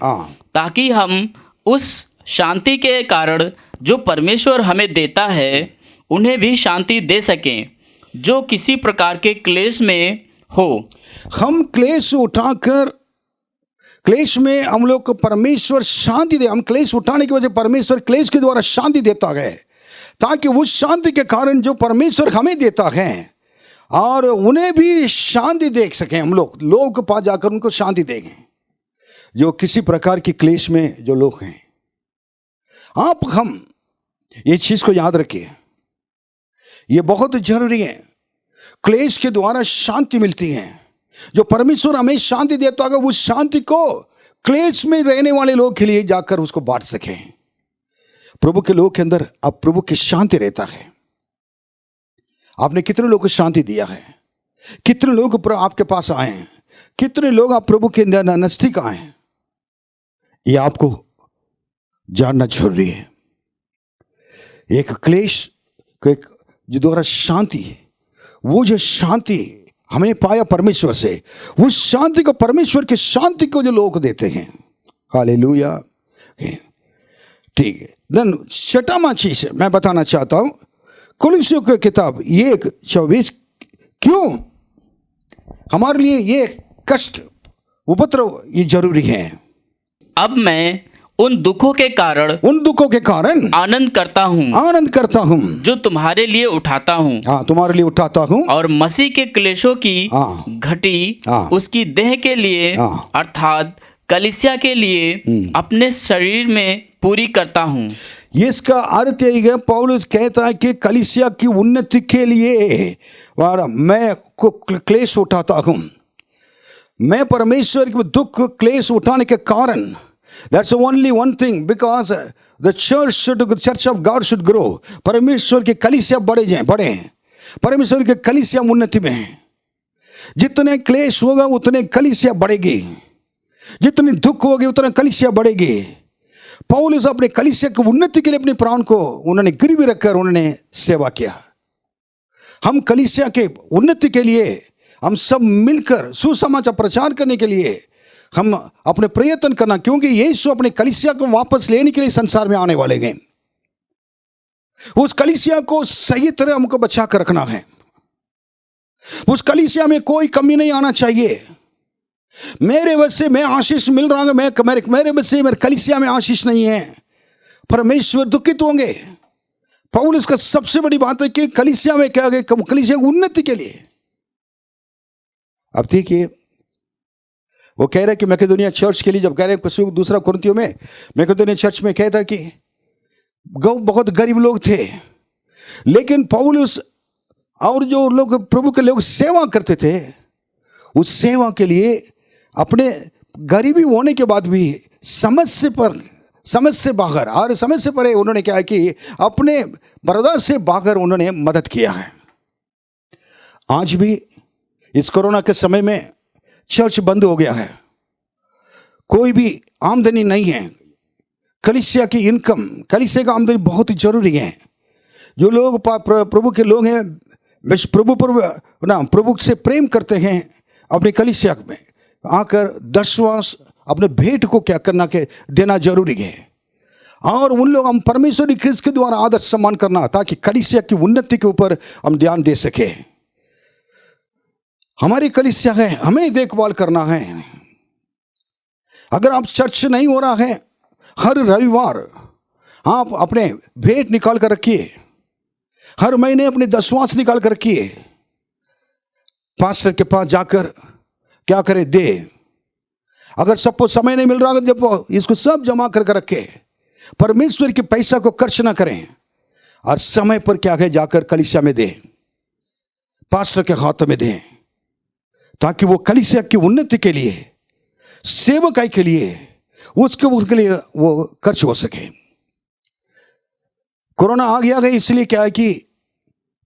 ताकि हम उस शांति के कारण जो परमेश्वर हमें देता है उन्हें भी शांति दे सकें जो किसी प्रकार के क्लेश में हो। हम क्लेश उठाकर, क्लेश में हम लोग को परमेश्वर शांति दे। हम क्लेश उठाने की वजह परमेश्वर क्लेश के द्वारा शांति देता है, ताकि उस शांति के कारण जो परमेश्वर हमें देता है और उन्हें भी शांति दे सकें। हम लोग के पास जाकर उनको शांति देंगे जो किसी प्रकार की क्लेश में जो लोग हैं। आप हम ये चीज को याद रखिए, ये बहुत जरूरी है। क्लेश के द्वारा शांति मिलती है। जो परमेश्वर हमें शांति देता है उस शांति को क्लेश में रहने वाले लोग के लिए जाकर उसको बांट सके। प्रभु के लोग के अंदर अब प्रभु की शांति रहता है। आपने कितने लोगों को शांति दिया है? कितने लोग आपके पास आए हैं? कितने लोग आप प्रभु के नजदीक आए हैं? ये आपको जानना जरूरी है। एक क्लेश को एक जो द्वारा शांति, वो जो शांति हमें पाया परमेश्वर से, उस शांति को, परमेश्वर की शांति को जो लोग देते हैं। हालेलुया, ठीक है। देन 6वां चीज मैं बताना चाहता हूं, कुलिस्सियों की किताब 1:24। क्यों हमारे लिए ये कष्ट, उपद्रव ये जरूरी है? अब मैं उन दुखों के कारण आनंद करता हूँ जो तुम्हारे लिए उठाता हूँ। हाँ, तुम्हारे लिए उठाता हूँ। और मसीह के क्लेशों की घटी उसकी देह के लिए अर्थात कलीसिया के लिए अपने शरीर में पूरी करता हूँ। इसका अर्थ यही है, पौलुस कहता है कि कलीसिया की उन्नति के लिए मैं क्लेश उठाता हूँ। मैं परमेश्वर के दुख क्लेश उठाने के कारण, that's only one thing, because the church of God should grow. परमेश्वर के कलीसिया बढ़े, परमेश्वर के कलीसिया उन्नति में है। जितने क्लेश होगा उतने कलीसिया बढ़ेगी, जितने दुख होगी उतने कलीसिया बढ़ेगी। पौलुस अपने कलीसिया की उन्नति के लिए अपने प्राण को उन्होंने गिरवी रखकर उन्होंने सेवा किया। हम कलीसिया के उन्नति के लिए हम सब मिलकर सुसमाचार प्रचार करने के लिए हम अपने प्रयत्न करना, क्योंकि यीशु अपने कलीसिया को वापस लेने के लिए संसार में आने वाले हैं। उस कलीसिया को सही तरह हमको बचा कर रखना है। उस कलीसिया में कोई कमी नहीं आना चाहिए। मेरे वजह से मैं आशीष मिल रहा हूं, मेरे वजह से मेरे कलीसिया में आशीष नहीं है, परमेश्वर दुखित होंगे। पौलुस का सबसे बड़ी बात है कि कलीसिया में क्या है, कलीसिया उन्नति के लिए। अब देखिए, वो कह रहे कि मैकेडोनिया चर्च के लिए जब कह रहे कुछ दूसरा कुरिन्थियों में मैकेडोनिया चर्च में कहता कि बहुत गरीब लोग थे, लेकिन पौलुस और जो लोग प्रभु के लोग सेवा करते थे, उस सेवा के लिए अपने गरीबी होने के बाद भी समझ से बाहर और समझ से परे उन्होंने क्या है कि अपने बर्दाश्त से बाहर उन्होंने मदद किया है। आज भी इस कोरोना के समय में चर्च बंद हो गया है, कोई भी आमदनी नहीं है। कलीसिया की इनकम, कलीसिया का आमदनी बहुत ही जरूरी है। जो लोग प्रभु के लोग हैं, प्रभु से प्रेम करते हैं, अपने कलीसिया में आकर दशवांश अपने भेंट को क्या करना के देना जरूरी है। और उन लोग हम परमेश्वरी ख्रिस्त के द्वारा आदर सम्मान करना, ताकि कलीसिया की उन्नति के ऊपर हम ध्यान दे सके। हमारी कलीसिया है, हमें देखभाल करना है। अगर आप चर्च नहीं हो रहा है, हर रविवार आप अपने भेंट निकाल कर रखिए, हर महीने अपने दशवांश निकाल कर रखिए। पास्टर के पास जाकर क्या करे, दे। अगर सबको समय नहीं मिल रहा, जब इसको सब जमा कर रखे, परमेश्वर के पैसा को खर्च ना करें और समय पर क्या है जाकर कलीसिया में दें, पास्टर के हाथ में दें, ताकि वो कलीसिया की उन्नति के लिए, सेवकाई के लिए, उसके लिए वो खर्च हो सके। कोरोना आ गया है, इसलिए क्या है कि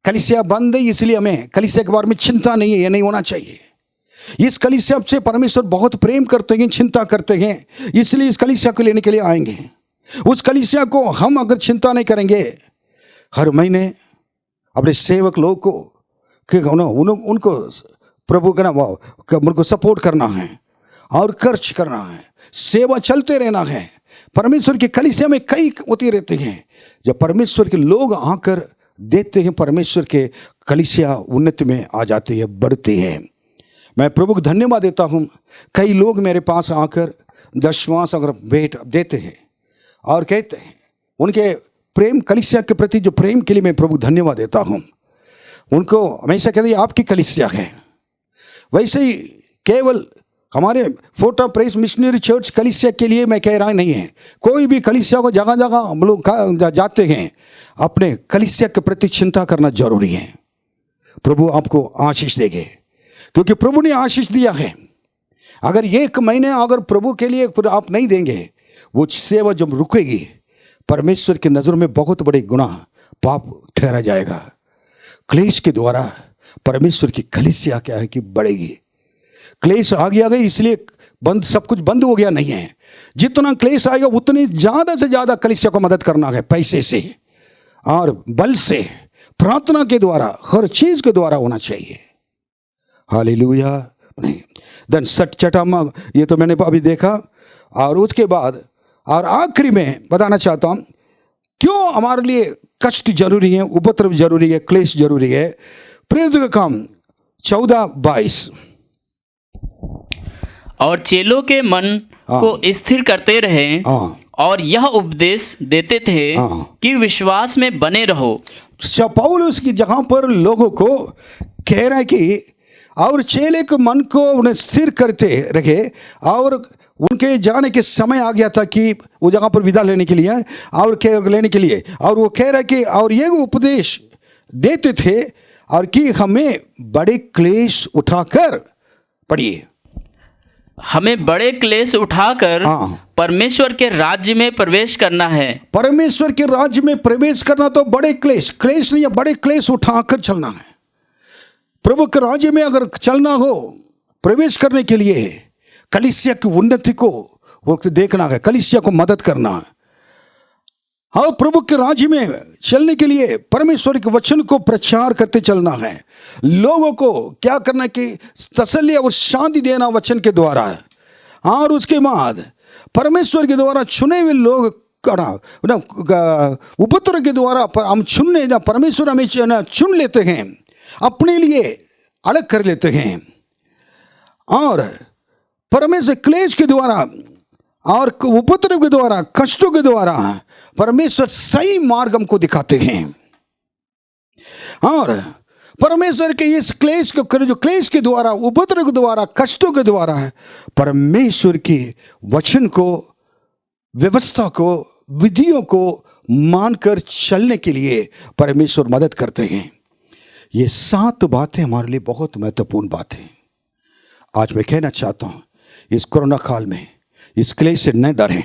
कलीसिया बंद है, इसलिए हमें कलीसिया के बारे में चिंता नहीं है, ये नहीं होना चाहिए। इस कलीसिया से परमेश्वर बहुत प्रेम करते हैं, चिंता करते हैं, इसलिए इस कलीसिया को लेने के लिए आएंगे। उस कलीसिया को हम अगर चिंता नहीं करेंगे, हर महीने अपने सेवक लोग को उनको प्रभु का उनको सपोर्ट करना है और खर्च करना है, सेवा चलते रहना है। परमेश्वर की कलीसिया में कई होती रहते हैं, जब परमेश्वर के लोग आकर देते हैं, परमेश्वर के कलीसिया उन्नति में आ जाती है, बढ़ती है। मैं प्रभु को धन्यवाद देता हूँ। कई लोग मेरे पास आकर दशवांश अगर भेंट देते हैं और कहते हैं, उनके प्रेम, कलीसिया के प्रति जो प्रेम के लिए मैं प्रभु धन्यवाद देता हूँ। उनको हमेशा कहते हैं आपकी कलीसिया है। वैसे ही केवल हमारे fort of press missionary church कलीसिया के लिए मैं कह रहा नहीं है, कोई भी कलीसिया को जगह जगह हम लोग जाते हैं, अपने कलीसिया के प्रति चिंता करना जरूरी है। प्रभु आपको आशीष देंगे, क्योंकि प्रभु ने आशीष दिया है। अगर एक महीने अगर प्रभु के लिए आप नहीं देंगे, वो सेवा जब रुकेगी, परमेश्वर की नज़र में बहुत बड़े गुनाह पाप ठहरा जाएगा। क्लेश के द्वारा परमेश्वर की कलीसिया क्या है कि बढ़ेगी। क्लेश आ गया, इसलिए बंद, सब कुछ बंद हो गया नहीं है। जितना क्लेश आएगा उतनी ज़्यादा से ज़्यादा कलीसिया को मदद करना है, पैसे से और बल से, प्रार्थना के द्वारा, हर चीज़ के द्वारा होना चाहिए। हालेलुया। नहीं देन सटचटामा, ये तो मैंने अभी देखा। और उसके बाद और आखिरी में बताना चाहता हूँ क्यों हमारे लिए कष्ट जरूरी है, उपद्रव जरूरी है, क्लेश जरूरी है। प्रेरित का काम 14:22। और चेलों के मन को स्थिर करते रहे और यह उपदेश देते थे कि विश्वास में बने रहो। पौलुस की जगह पर लोगों को कह रहा है कि और चेले के मन को उन्हें स्थिर करते रखे, और उनके जाने के समय आ गया था कि वो जगह पर विदा लेने के लिए और लेने के लिए, और वो कह रहा है कि और ये उपदेश देते थे और कि हमें बड़े क्लेश उठाकर, पढ़िए, हमें बड़े क्लेश उठाकर परमेश्वर के राज्य में प्रवेश करना है। परमेश्वर के राज्य में प्रवेश करना तो बड़े क्लेश नहीं है, बड़े क्लेश उठाकर चलना है। प्रभु के राज्य में अगर चलना हो, प्रवेश करने के लिए कलीसिया की उन्नति को देखना है, कलीसिया को मदद करना है। और प्रभु के राज्य में चलने के लिए परमेश्वर के वचन को प्रचार करते चलना है। लोगों को क्या करना कि तसल्ली और शांति देना वचन के द्वारा, और उसके बाद परमेश्वर के द्वारा चुने हुए लोग उपद्रव के द्वारा हम परमेश्वर हमें चुन लेते हैं, अपने लिए अलग कर लेते हैं, और परमेश्वर क्लेश के द्वारा और उपद्रव के द्वारा, कष्टों के द्वारा परमेश्वर सही मार्ग हमको दिखाते हैं। और परमेश्वर के इस क्लेश को, जो क्लेश के द्वारा, उपद्रव के द्वारा, कष्टों के द्वारा है, परमेश्वर के वचन को, व्यवस्था को, विधियों को मानकर चलने के लिए परमेश्वर मदद करते हैं। ये 7 बातें हमारे लिए बहुत महत्वपूर्ण बातें। आज मैं कहना चाहता हूँ, इस कोरोना काल में इस क्लेश से न डरें।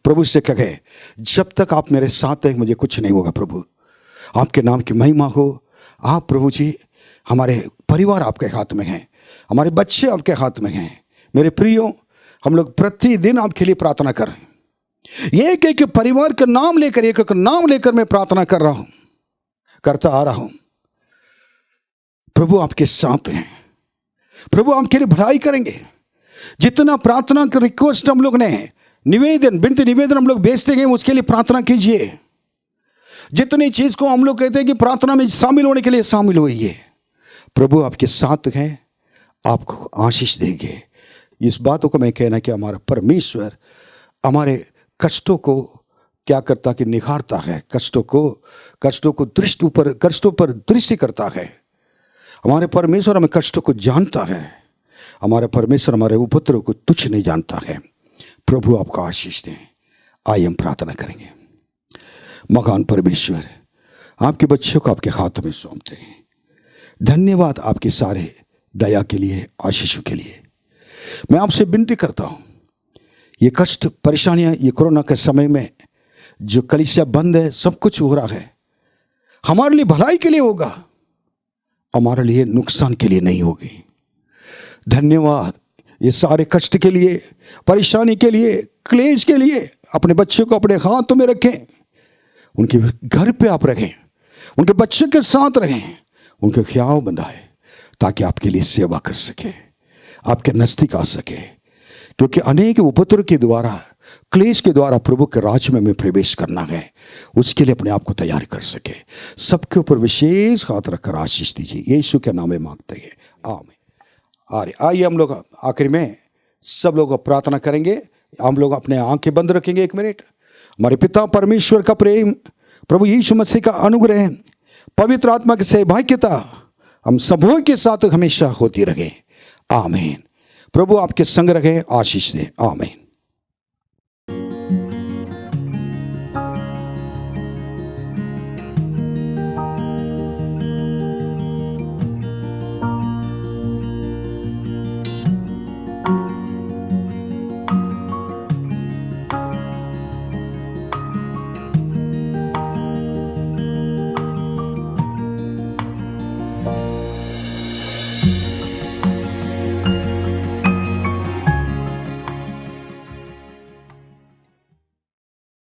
प्रभु से कहे, जब तक आप मेरे साथ हैं मुझे कुछ नहीं होगा। प्रभु आपके नाम की महिमा हो। आप प्रभु जी, हमारे परिवार आपके हाथ में हैं, हमारे बच्चे आपके हाथ में हैं। मेरे प्रियो, हम लोग प्रतिदिन आपके लिए प्रार्थना कर रहे हैं। एक एक परिवार का नाम लेकर, एक एक नाम लेकर मैं प्रार्थना कर रहा हूं, करता आ रहा हूं। प्रभु आपके साथ हैं। प्रभु आपके लिए भलाई करेंगे। जितना प्रार्थना का रिक्वेस्ट हम लोग ने, निवेदन, विनती निवेदन हम लोग भेजते हैं, उसके लिए प्रार्थना कीजिए। जितनी चीज को हम लोग कहते हैं कि प्रार्थना में शामिल होने के लिए शामिल होइए। प्रभु आपके साथ हैं, आपको आशीष देंगे। इस बातों को मैं कहना कि हमारा परमेश्वर हमारे कष्टों को क्या करता कि निखारता है, कष्टों को कष्टों पर दृष्टि करता है। हमारे परमेश्वर हमें कष्टों को जानता है। हमारे परमेश्वर हमारे उपद्रव को तुच्छ नहीं जानता है। प्रभु आपका आशीष दें। आइए हम प्रार्थना करेंगे। महान परमेश्वर, आपके बच्चों को आपके हाथों में सौंपते हैं। धन्यवाद आपके सारे दया के लिए, आशीषों के लिए। मैं आपसे विनती करता हूँ, ये कष्ट, परेशानियाँ, ये कोरोना के समय में जो कलीसिया बंद है, सब कुछ हो रहा है, हमारे लिए भलाई के लिए होगा, हमारे लिए नुकसान के लिए नहीं होगी। धन्यवाद ये सारे कष्ट के लिए, परेशानी के लिए, क्लेश के लिए। अपने बच्चों को अपने हाथों में रखें, उनके घर पे आप रहें, उनके बच्चों के साथ रहें, उनके ख्याल बंधाए ताकि आपके लिए सेवा कर सके, आपके नज़दीक आ सके। क्योंकि अनेक उपद्रव के द्वारा, क्लेश के द्वारा प्रभु के राज्य में हमें प्रवेश करना है, उसके लिए अपने आप को तैयार कर सके। सबके ऊपर विशेष हाथ रखकर आशीष दीजिए, यीशु के नाम में मांगते हैं, आमीन। आइए हम लोग आखिर में सब लोग प्रार्थना करेंगे। हम लोग अपने आंखें बंद रखेंगे 1 मिनट। हमारे पिता परमेश्वर का प्रेम, प्रभु यीशु मसीह का अनुग्रह, पवित्र आत्मा की सहभागिता हम सबों के साथ हमेशा होती रहे। आमीन। प्रभु आपके संग रहे, आशीष दे। आमीन।